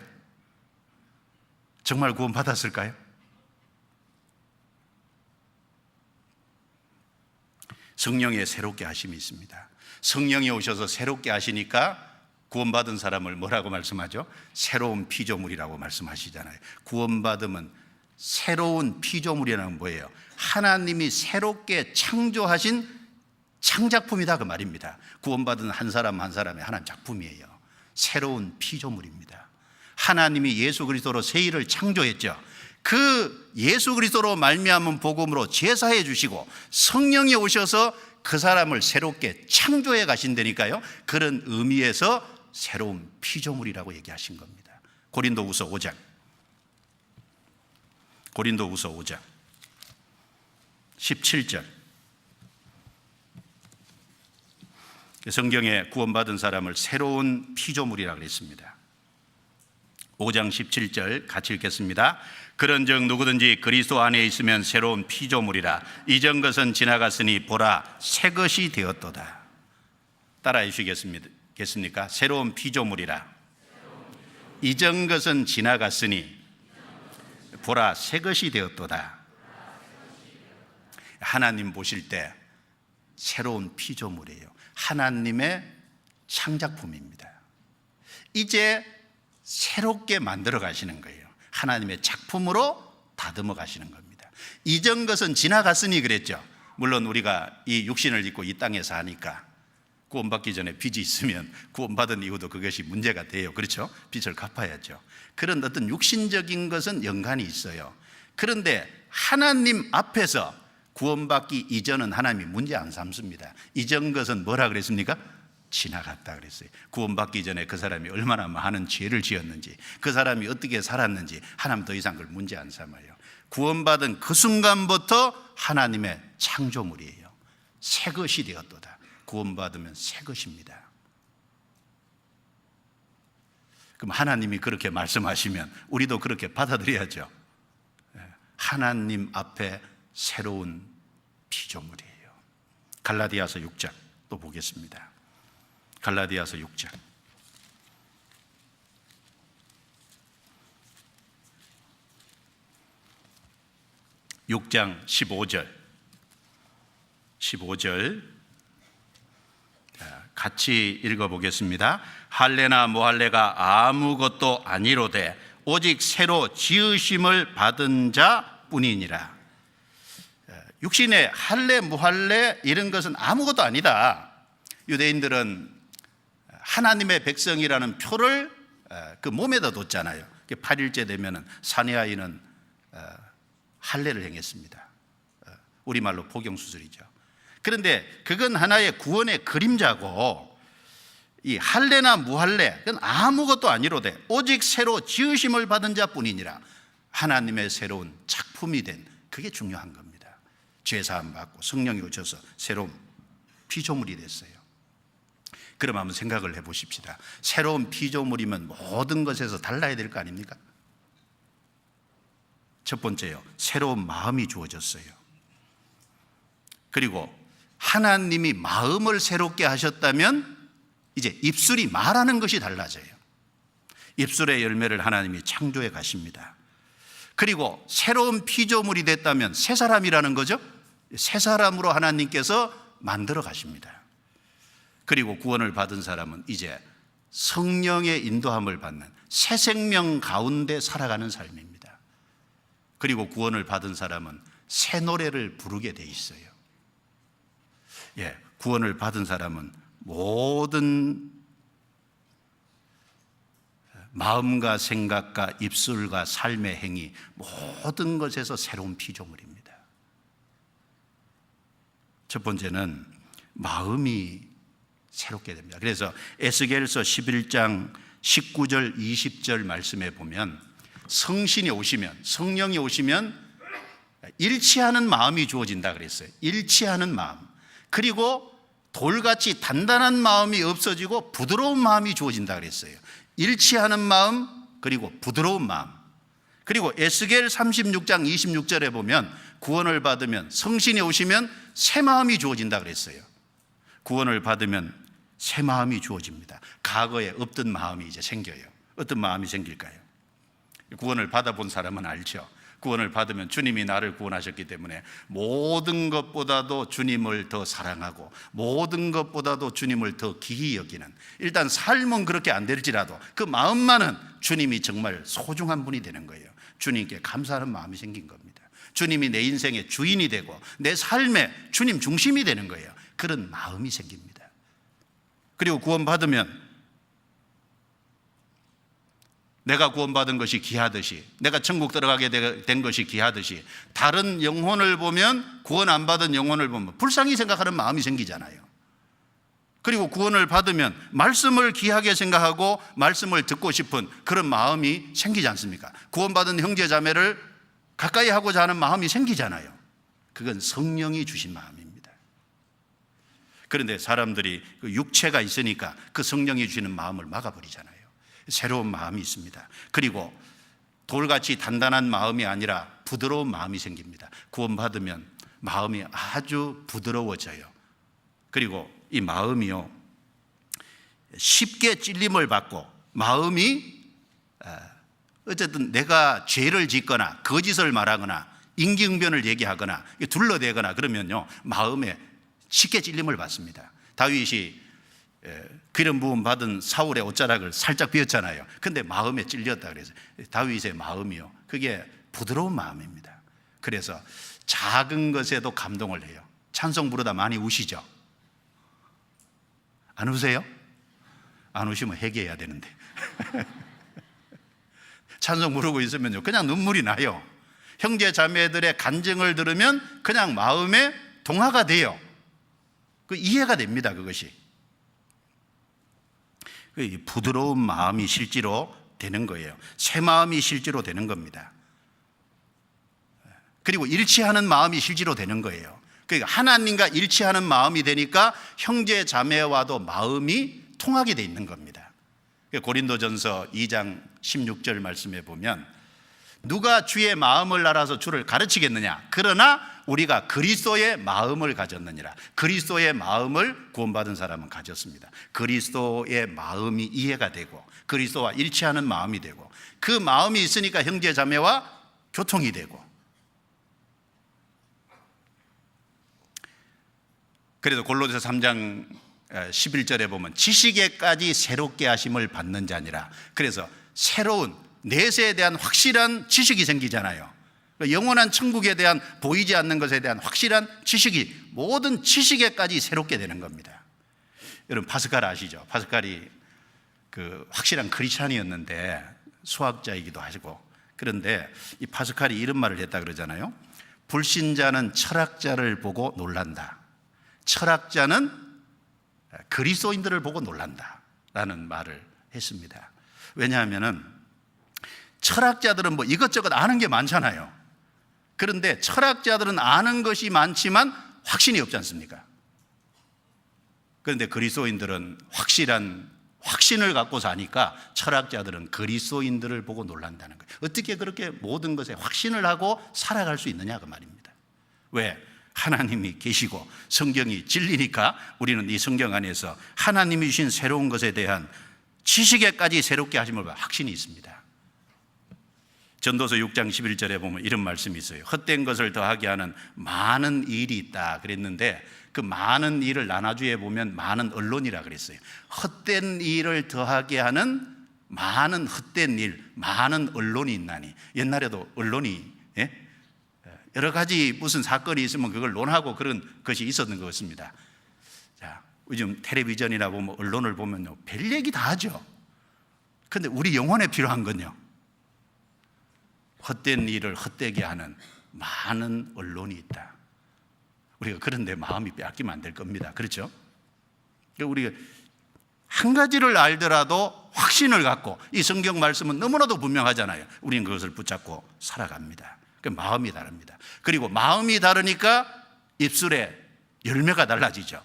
정말 구원 받았을까요? 성령의 새롭게 하심이 있습니다. 성령이 오셔서 새롭게 하시니까 구원받은 사람을 뭐라고 말씀하죠? 새로운 피조물이라고 말씀하시잖아요. 구원받으면 새로운 피조물이라는 뭐예요? 하나님이 새롭게 창조하신 창작품이다 그 말입니다. 구원받은 한 사람 한 사람의 하나님 작품이에요. 새로운 피조물입니다. 하나님이 예수 그리스도로 새 일을 창조했죠. 그 예수 그리스도로 말미암은 복음으로 제사해 주시고 성령이 오셔서 그 사람을 새롭게 창조해 가신다니까요. 그런 의미에서 새로운 피조물이라고 얘기하신 겁니다. 고린도후서 5장 고린도후서 5장 17절 성경에 구원받은 사람을 새로운 피조물이라고 그랬습니다. 5장 17절 같이 읽겠습니다. 그런즉 누구든지 그리스도 안에 있으면 새로운 피조물이라 이전 것은 지나갔으니 보라 새 것이 되었도다. 따라해 주시겠습니까? 새로운 피조물이라 이전 것은 지나갔으니 보라 새 것이 되었도다. 하나님 보실 때 새로운 피조물이에요. 하나님의 창작품입니다. 이제 새롭게 만들어 가시는 거예요. 하나님의 작품으로 다듬어 가시는 겁니다. 이전 것은 지나갔으니 그랬죠. 물론 우리가 이 육신을 입고 이 땅에 사니까 구원받기 전에 빚이 있으면 구원받은 이후도 그것이 문제가 돼요. 그렇죠? 빚을 갚아야죠. 그런 어떤 육신적인 것은 연관이 있어요. 그런데 하나님 앞에서 구원받기 이전은 하나님이 문제 안 삼습니다. 이전 것은 뭐라 그랬습니까? 지나갔다 그랬어요. 구원받기 전에 그 사람이 얼마나 많은 죄를 지었는지 그 사람이 어떻게 살았는지 하나님 더 이상 그걸 문제 안 삼아요. 구원받은 그 순간부터 하나님의 창조물이에요. 새 것이 되었도다. 구원받으면 새 것입니다. 그럼 하나님이 그렇게 말씀하시면 우리도 그렇게 받아들여야죠. 하나님 앞에 새로운 피조물이에요. 갈라디아서 6장 또 보겠습니다. 갈라디아서 6장 6장 15절 같이 읽어보겠습니다. 할례나 무할례가 아무것도 아니로되 오직 새로 지으심을 받은 자뿐이니라. 육신의 할례 무할례 이런 것은 아무것도 아니다. 유대인들은 하나님의 백성이라는 표를 그 몸에다 뒀잖아요. 8일째 되면은 사내아이는 할례를 행했습니다. 우리말로 포경수술이죠. 그런데 그건 하나의 구원의 그림자고, 이 할례나 무할례 그건 아무것도 아니로되 오직 새로 지으심을 받은 자뿐이니라. 하나님의 새로운 작품이 된, 그게 중요한 겁니다. 죄사함 받고 성령이 오셔서 새로운 피조물이 됐어요. 그럼 한번 생각을 해보십시다. 새로운 피조물이면 모든 것에서 달라야 될 거 아닙니까? 첫 번째요, 새로운 마음이 주어졌어요. 그리고 하나님이 마음을 새롭게 하셨다면 이제 입술이 말하는 것이 달라져요. 입술의 열매를 하나님이 창조해 가십니다. 그리고 새로운 피조물이 됐다면 새 사람이라는 거죠. 새 사람으로 하나님께서 만들어 가십니다. 그리고 구원을 받은 사람은 이제 성령의 인도함을 받는 새 생명 가운데 살아가는 삶입니다. 그리고 구원을 받은 사람은 새 노래를 부르게 돼 있어요. 구원을 받은 사람은 모든 마음과 생각과 입술과 삶의 행위, 모든 것에서 새로운 피조물입니다. 첫 번째는 마음이 새롭게 됩니다. 그래서 에스겔서 11장 19절 20절 말씀에 보면 성신이 오시면, 성령이 오시면 일치하는 마음이 주어진다 그랬어요. 일치하는 마음. 그리고 돌같이 단단한 마음이 없어지고 부드러운 마음이 주어진다 그랬어요. 일치하는 마음, 그리고 부드러운 마음. 그리고 에스겔 36장 26절에 보면 구원을 받으면, 성신이 오시면 새 마음이 주어진다 그랬어요. 구원을 받으면 새 마음이 주어집니다. 과거에 없던 마음이 이제 생겨요. 어떤 마음이 생길까요? 구원을 받아본 사람은 알죠. 구원을 받으면 주님이 나를 구원하셨기 때문에 모든 것보다도 주님을 더 사랑하고 모든 것보다도 주님을 더 귀히 여기는, 일단 삶은 그렇게 안 될지라도 그 마음만은 주님이 정말 소중한 분이 되는 거예요. 주님께 감사하는 마음이 생긴 겁니다. 주님이 내 인생의 주인이 되고 내 삶의 주님 중심이 되는 거예요. 그런 마음이 생깁니다. 그리고 구원받으면 내가 구원받은 것이 귀하듯이, 내가 천국 들어가게 된 것이 귀하듯이, 다른 영혼을 보면, 구원 안 받은 영혼을 보면 불쌍히 생각하는 마음이 생기잖아요. 그리고 구원을 받으면 말씀을 귀하게 생각하고 말씀을 듣고 싶은 그런 마음이 생기지 않습니까? 구원받은 형제 자매를 가까이 하고자 하는 마음이 생기잖아요. 그건 성령이 주신 마음입니다. 그런데 사람들이 그 육체가 있으니까 그 성령이 주시는 마음을 막아버리잖아요. 새로운 마음이 있습니다. 그리고 돌같이 단단한 마음이 아니라 부드러운 마음이 생깁니다. 구원받으면 마음이 아주 부드러워져요. 그리고 이 마음이요, 쉽게 찔림을 받고, 마음이 어쨌든 내가 죄를 짓거나 거짓을 말하거나 임기응변을 얘기하거나 둘러대거나 그러면요, 마음에 쉽게 찔림을 받습니다. 다윗이 기름 부음 받은 사울의 옷자락을 살짝 비었잖아요. 근데 마음에 찔렸다 그래서 다윗의 마음이요, 그게 부드러운 마음입니다. 그래서 작은 것에도 감동을 해요. 찬송 부르다 많이 우시죠? 안 우세요? 안 우시면 회개해야 되는데 찬송 부르고 있으면요, 그냥 눈물이 나요. 형제 자매들의 간증을 들으면 그냥 마음에 동화가 돼요. 그 이해가 됩니다. 그것이 부드러운 마음이 실제로 되는 거예요. 새 마음이 실제로 되는 겁니다. 그리고 일치하는 마음이 실제로 되는 거예요. 그러니까 하나님과 일치하는 마음이 되니까 형제 자매와도 마음이 통하게 돼 있는 겁니다. 고린도전서 2장 16절 말씀에 보면 누가 주의 마음을 알아서 주를 가르치겠느냐, 그러나 우리가 그리스도의 마음을 가졌느니라. 그리스도의 마음을 구원받은 사람은 가졌습니다. 그리스도의 마음이 이해가 되고 그리스도와 일치하는 마음이 되고, 그 마음이 있으니까 형제 자매와 교통이 되고. 그래서 골로새 3장 11절에 보면 지식에까지 새롭게 하심을 받는 자니라. 그래서 새로운 내세에 대한 확실한 지식이 생기잖아요. 영원한 천국에 대한 보이지 않는 것에 대한 확실한 지식이 모든 지식에까지 새롭게 되는 겁니다. 여러분 파스칼 아시죠? 파스칼이 그 확실한 크리스찬이었는데 수학자이기도 하시고, 그런데 이 파스칼이 이런 말을 했다 그러잖아요. 불신자는 철학자를 보고 놀란다. 철학자는 그리스도인들을 보고 놀란다 라는 말을 했습니다. 왜냐하면 철학자들은 뭐 이것저것 아는 게 많잖아요. 그런데 철학자들은 아는 것이 많지만 확신이 없지 않습니까? 그런데 그리스도인들은 확신을 갖고 사니까 철학자들은 그리스도인들을 보고 놀란다는 거예요. 어떻게 그렇게 모든 것에 확신을 하고 살아갈 수 있느냐 그 말입니다. 왜? 하나님이 계시고 성경이 진리니까 우리는 이 성경 안에서 하나님이 주신 새로운 것에 대한 지식에까지 새롭게 하심을 봐 확신이 있습니다. 전도서 6장 11절에 보면 이런 말씀이 있어요. 헛된 것을 더하게 하는 많은 일이 있다 그랬는데, 그 많은 일을 나눠주에 보면 많은 언론이라 그랬어요. 헛된 일을 더하게 하는 많은 헛된 일, 많은 언론이 있나니. 옛날에도 언론이 여러 가지 무슨 사건이 있으면 그걸 논하고 그런 것이 있었는 것 같습니다. 자, 요즘 텔레비전이나 보면 언론을 보면요, 별 얘기 다 하죠. 그런데 우리 영혼에 필요한 건요, 헛된 일을 헛되게 하는 많은 언론이 있다. 우리가 그런데 마음이 빼앗기면 안 될 겁니다. 그렇죠? 우리가 한 가지를 알더라도 확신을 갖고, 이 성경 말씀은 너무나도 분명하잖아요. 우리는 그것을 붙잡고 살아갑니다. 그 마음이 다릅니다. 그리고 마음이 다르니까 입술의 열매가 달라지죠.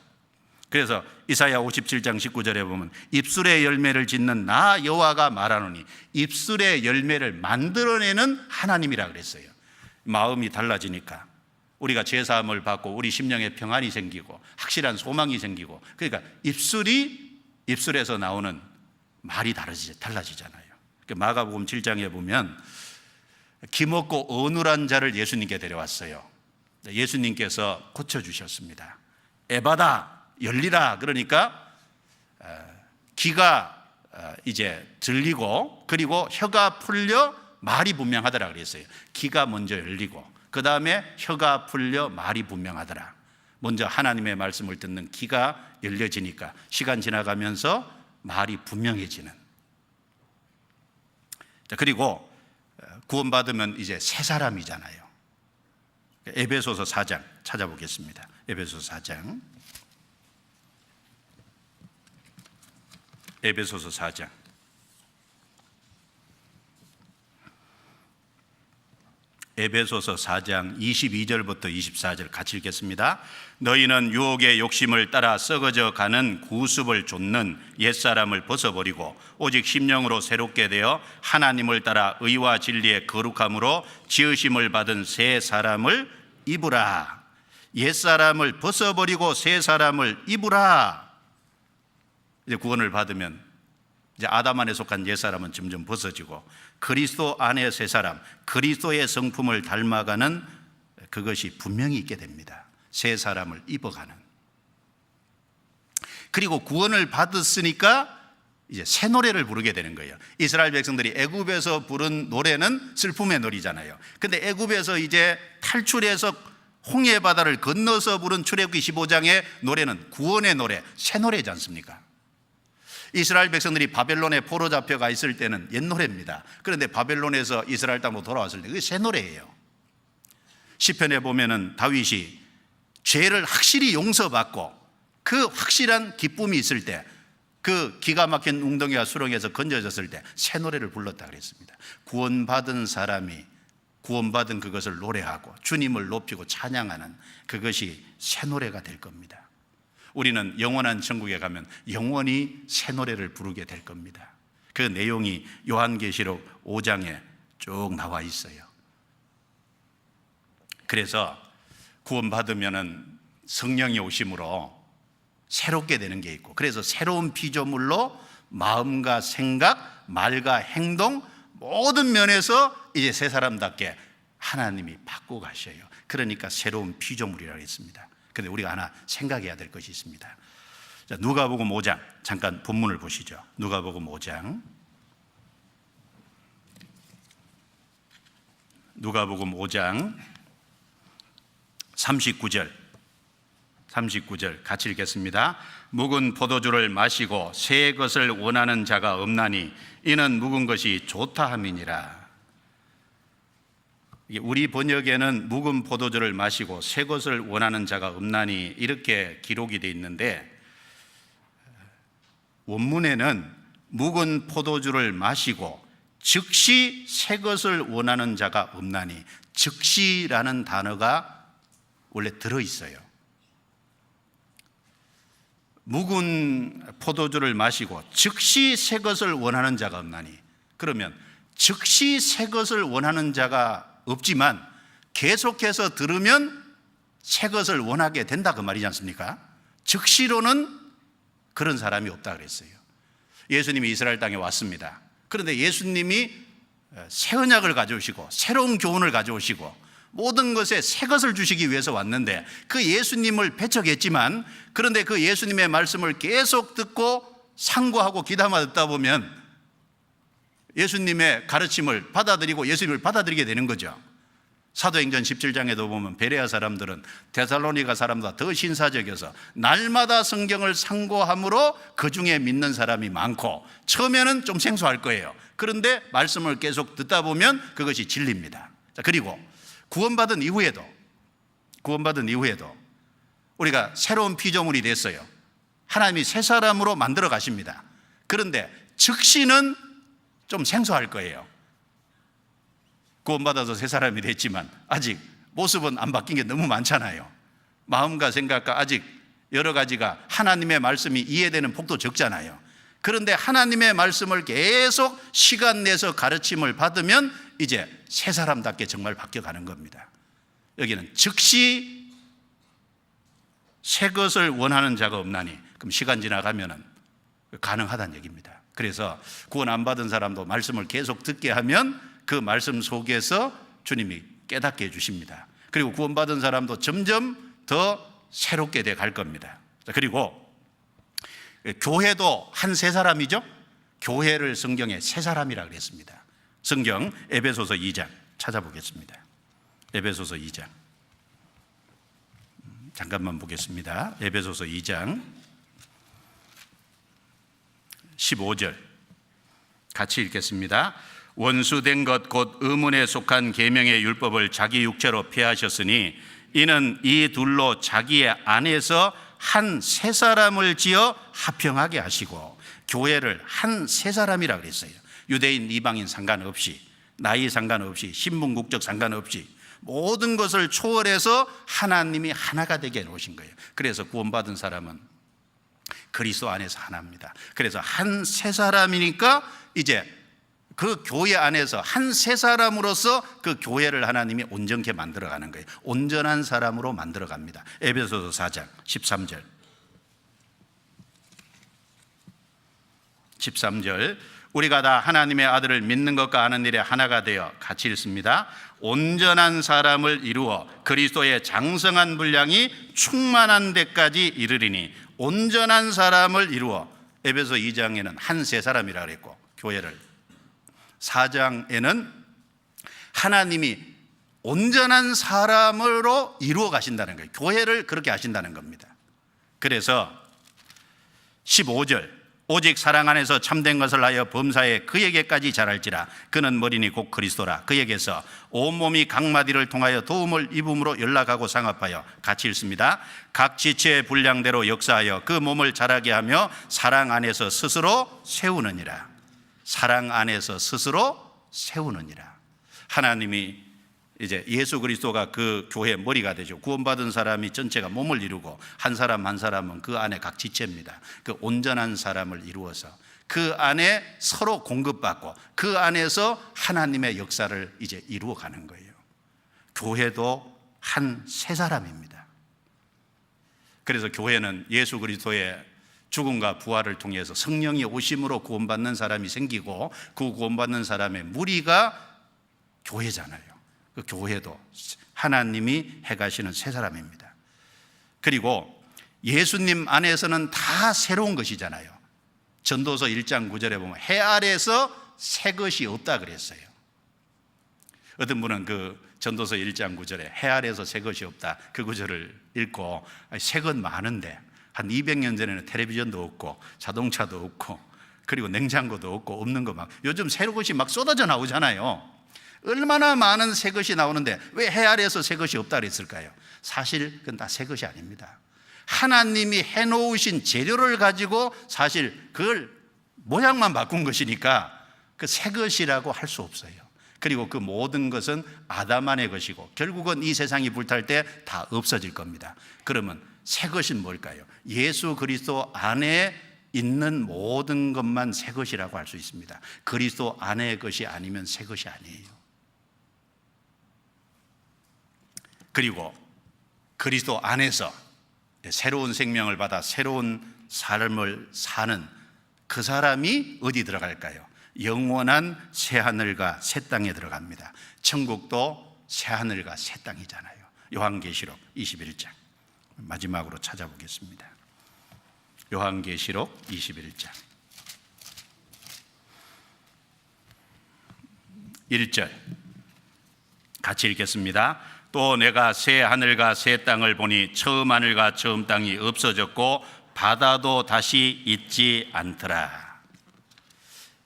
그래서 이사야 57장 19절에 보면 입술의 열매를 짓는 나 여호와가 말하노니, 입술의 열매를 만들어내는 하나님이라 그랬어요. 마음이 달라지니까 우리가 죄사함을 받고 우리 심령에 평안이 생기고 확실한 소망이 생기고, 그러니까 입술에서 나오는 말이 달라지잖아요. 마가복음 7장에 보면 기먹고 어눌한 자를 예수님께 데려왔어요. 예수님께서 고쳐주셨습니다. 에바다, 열리라. 그러니까 귀가 이제 들리고, 그리고 혀가 풀려 말이 분명하더라 그랬어요. 귀가 먼저 열리고 그 다음에 혀가 풀려 말이 분명하더라. 먼저 하나님의 말씀을 듣는 귀가 열려지니까 시간 지나가면서 말이 분명해지는. 그리고 구원받으면 이제 새 사람이잖아요. 에베소서 4장 찾아보겠습니다. 에베소서 4장. 에베소서 4장. 에베소서 4장 22절부터 24절 같이 읽겠습니다. 너희는 유혹의 욕심을 따라 썩어져 가는 구습을 좇는 옛사람을 벗어버리고 오직 심령으로 새롭게 되어 하나님을 따라 의와 진리의 거룩함으로 지으심을 받은 새 사람을 입으라. 옛사람을 벗어버리고 새 사람을 입으라. 이제 구원을 받으면 이제 아담 안에 속한 옛사람은 점점 벗어지고 그리스도 안의 새 사람, 그리스도의 성품을 닮아가는 그것이 분명히 있게 됩니다. 새 사람을 입어가는. 그리고 구원을 받았으니까 이제 새 노래를 부르게 되는 거예요. 이스라엘 백성들이 애굽에서 부른 노래는 슬픔의 노래잖아요. 근데 애굽에서 이제 탈출해서 홍해 바다를 건너서 부른 출애굽기 15장의 노래는 구원의 노래, 새 노래지 않습니까? 이스라엘 백성들이 바벨론에 포로 잡혀가 있을 때는 옛 노래입니다. 그런데 바벨론에서 이스라엘 땅으로 돌아왔을 때 그게 새 노래예요. 시편에 보면은 다윗이 죄를 확실히 용서받고 그 확실한 기쁨이 있을 때, 그 기가 막힌 웅덩이와 수렁에서 건져졌을 때 새 노래를 불렀다 그랬습니다. 구원받은 사람이 구원받은 그것을 노래하고 주님을 높이고 찬양하는 그것이 새 노래가 될 겁니다. 우리는 영원한 천국에 가면 영원히 새 노래를 부르게 될 겁니다. 그 내용이 요한계시록 5장에 쭉 나와 있어요. 그래서 구원받으면 성령이 오심으로 새롭게 되는 게 있고, 그래서 새로운 피조물로 마음과 생각, 말과 행동 모든 면에서 이제 새 사람답게 하나님이 바꾸고 가셔요. 그러니까 새로운 피조물이라고 했습니다. 그런데 우리가 하나 생각해야 될 것이 있습니다. 자, 누가복음 5장 잠깐 본문을 보시죠. 누가복음 5장 누가복음 5장 39절 같이 읽겠습니다. 묵은 포도주를 마시고 새 것을 원하는 자가 없나니 이는 묵은 것이 좋다 함이니라. 우리 번역에는 묵은 포도주를 마시고 새 것을 원하는 자가 없나니 이렇게 기록이 되어 있는데, 원문에는 묵은 포도주를 마시고 즉시 새 것을 원하는 자가 없나니, 즉시라는 단어가 원래 들어있어요. 묵은 포도주를 마시고 즉시 새 것을 원하는 자가 없나니, 그러면 즉시 새 것을 원하는 자가 없지만 계속해서 들으면 새 것을 원하게 된다 그 말이지 않습니까? 즉시로는 그런 사람이 없다 그랬어요. 예수님이 이스라엘 땅에 왔습니다. 그런데 예수님이 새 언약을 가져오시고 새로운 교훈을 가져오시고 모든 것에 새 것을 주시기 위해서 왔는데, 그 예수님을 배척했지만, 그런데 그 예수님의 말씀을 계속 듣고 상고하고 귀담아 듣다 보면 예수님의 가르침을 받아들이고 예수님을 받아들이게 되는 거죠. 사도행전 17장에도 보면 베레아 사람들은 데살로니가 사람보다 더 신사적이어서 날마다 성경을 상고함으로 그 중에 믿는 사람이 많고, 처음에는 좀 생소할 거예요. 그런데 말씀을 계속 듣다 보면 그것이 진리입니다. 자, 그리고 구원받은 이후에도 우리가 새로운 피조물이 됐어요. 하나님이 새 사람으로 만들어 가십니다. 그런데 즉시는 좀 생소할 거예요. 구원받아서 새 사람이 됐지만 아직 모습은 안 바뀐 게 너무 많잖아요. 마음과 생각과 아직 여러 가지가 하나님의 말씀이 이해되는 폭도 적잖아요. 그런데 하나님의 말씀을 계속 시간 내서 가르침을 받으면 이제 새 사람답게 정말 바뀌어가는 겁니다. 여기는 즉시 새 것을 원하는 자가 없나니, 그럼 시간 지나가면은 가능하다는 얘기입니다. 그래서 구원 안 받은 사람도 말씀을 계속 듣게 하면 그 말씀 속에서 주님이 깨닫게 해주십니다. 그리고 구원받은 사람도 점점 더 새롭게 돼 갈 겁니다. 그리고 교회도 한 세 사람이죠. 교회를 성경에 세 사람이라고 그랬습니다. 성경 에베소서 2장 찾아보겠습니다. 에베소서 2장 잠깐만 보겠습니다. 에베소서 2장 15절 같이 읽겠습니다. 원수된 것 곧 의문에 속한 계명의 율법을 자기 육체로 폐하셨으니 이는 이 둘로 자기의 안에서 한 세 사람을 지어 화평하게 하시고, 교회를 한 세 사람이라 그랬어요. 유대인 이방인 상관없이, 나이 상관없이, 신분 국적 상관없이 모든 것을 초월해서 하나님이 하나가 되게 해놓으신 거예요. 그래서 구원받은 사람은 그리스도 안에서 하나입니다. 그래서 한 세 사람이니까 이제 그 교회 안에서 한 세 사람으로서 그 교회를 하나님이 온전케 만들어가는 거예요. 온전한 사람으로 만들어갑니다. 에베소서 4장 13절 우리가 다 하나님의 아들을 믿는 것과 아는 일에 하나가 되어 같이 읽습니다. 온전한 사람을 이루어 그리스도의 장성한 분량이 충만한 데까지 이르리니, 온전한 사람을 이루어, 에베소 2장에는 한 세 사람이라 그랬고, 교회를 4장에는 하나님이 온전한 사람으로 이루어 가신다는 거예요. 교회를 그렇게 하신다는 겁니다. 그래서 15절 오직 사랑 안에서 참된 것을 하여 범사에 그에게까지 자랄지라. 그는 머리니 곧 그리스도라. 그에게서 온몸이 각 마디를 통하여 도움을 입음으로 연락하고 상합하여, 같이 읽습니다. 각 지체의 분량대로 역사하여 그 몸을 자라게 하며 사랑 안에서 스스로 세우느니라. 사랑 안에서 스스로 세우느니라. 하나님이 이제 예수 그리스도가 그 교회의 머리가 되죠. 구원받은 사람이 전체가 몸을 이루고 한 사람 한 사람은 그 안에 각 지체입니다. 그 온전한 사람을 이루어서 그 안에 서로 공급받고 그 안에서 하나님의 역사를 이제 이루어가는 거예요. 교회도 한 세 사람입니다. 그래서 교회는 예수 그리스도의 죽음과 부활을 통해서 성령이 오심으로 구원받는 사람이 생기고, 그 구원받는 사람의 무리가 교회잖아요. 그 교회도 하나님이 해가시는 세 사람입니다. 그리고 예수님 안에서는 다 새로운 것이잖아요. 전도서 1장 9절에 보면 해 아래에서 새 것이 없다 그랬어요. 어떤 분은 그 전도서 1장 9절에 해 아래에서 새 것이 없다, 그 구절을 읽고 새 것 많은데 한 200년 전에는 텔레비전도 없고 자동차도 없고 그리고 냉장고도 없고 없는 거 막 요즘 새 것이 막 쏟아져 나오잖아요. 얼마나 많은 새 것이 나오는데 왜 해 아래에서 새 것이 없다 그랬을까요? 사실 그건 다 새 것이 아닙니다. 하나님이 해놓으신 재료를 가지고 사실 그걸 모양만 바꾼 것이니까 그 새 것이라고 할 수 없어요. 그리고 그 모든 것은 아담 안의 것이고 결국은 이 세상이 불탈 때 다 없어질 겁니다. 그러면 새 것은 뭘까요? 예수 그리스도 안에 있는 모든 것만 새 것이라고 할 수 있습니다. 그리스도 안의 것이 아니면 새 것이 아니에요. 그리고 그리스도 안에서 새로운 생명을 받아 새로운 삶을 사는 그 사람이 어디 들어갈까요? 영원한 새하늘과 새 땅에 들어갑니다. 천국도 새하늘과 새 땅이잖아요. 요한계시록 21장 마지막으로 찾아보겠습니다. 요한계시록 21장 1절 같이 읽겠습니다. 또 내가 새 하늘과 새 땅을 보니 처음 하늘과 처음 땅이 없어졌고 바다도 다시 있지 않더라.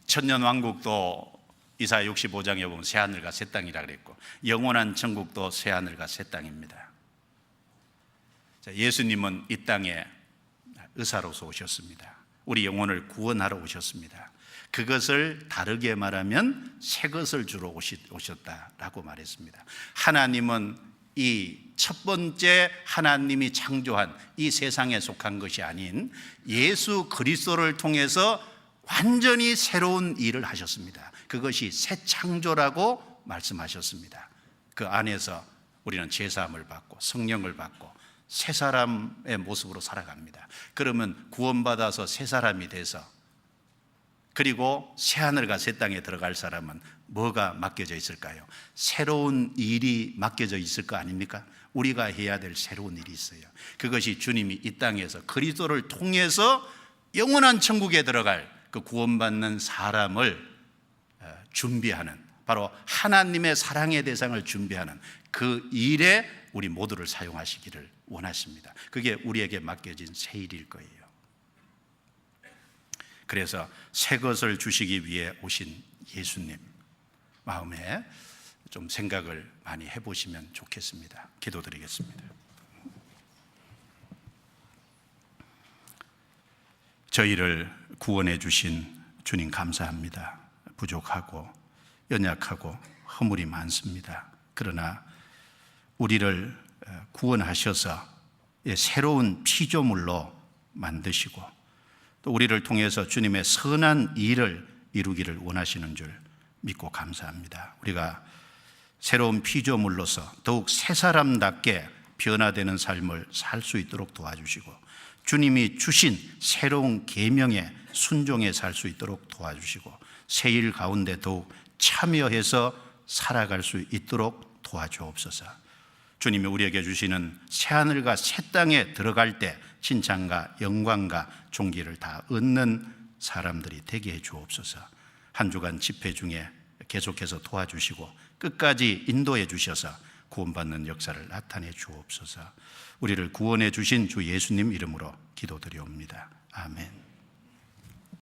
천년왕국도 이사야 65장에 보면 새 하늘과 새 땅이라 그랬고 영원한 천국도 새 하늘과 새 땅입니다. 예수님은 이 땅에 의사로서 오셨습니다. 우리 영혼을 구원하러 오셨습니다. 그것을 다르게 말하면 새 것을 주러 오셨다라고 말했습니다. 하나님은 이 첫 번째 하나님이 창조한 이 세상에 속한 것이 아닌 예수 그리스도를 통해서 완전히 새로운 일을 하셨습니다. 그것이 새 창조라고 말씀하셨습니다. 그 안에서 우리는 제사함을 받고 성령을 받고 새 사람의 모습으로 살아갑니다. 그러면 구원받아서 새 사람이 돼서 그리고 새하늘과 새 땅에 들어갈 사람은 뭐가 맡겨져 있을까요? 새로운 일이 맡겨져 있을 거 아닙니까? 우리가 해야 될 새로운 일이 있어요. 그것이 주님이 이 땅에서 그리스도를 통해서 영원한 천국에 들어갈 그 구원받는 사람을 준비하는, 바로 하나님의 사랑의 대상을 준비하는 그 일에 우리 모두를 사용하시기를 원하십니다. 그게 우리에게 맡겨진 새 일일 거예요. 그래서 새 것을 주시기 위해 오신 예수님 마음에 좀 생각을 많이 해보시면 좋겠습니다. 기도드리겠습니다. 저희를 구원해 주신 주님 감사합니다. 부족하고 연약하고 허물이 많습니다. 그러나 우리를 구원하셔서 새로운 피조물로 만드시고 또 우리를 통해서 주님의 선한 일을 이루기를 원하시는 줄 믿고 감사합니다. 우리가 새로운 피조물로서 더욱 새 사람답게 변화되는 삶을 살 수 있도록 도와주시고 주님이 주신 새로운 계명에 순종해 살 수 있도록 도와주시고 새 일 가운데 더욱 참여해서 살아갈 수 있도록 도와주옵소서. 주님이 우리에게 주시는 새하늘과 새 땅에 들어갈 때 칭찬과 영광과 존귀를 다 얻는 사람들이 되게 해 주옵소서. 한 주간 집회 중에 계속해서 도와주시고 끝까지 인도해 주셔서 구원받는 역사를 나타내 주옵소서. 우리를 구원해 주신 주 예수님 이름으로 기도드리옵니다. 아멘.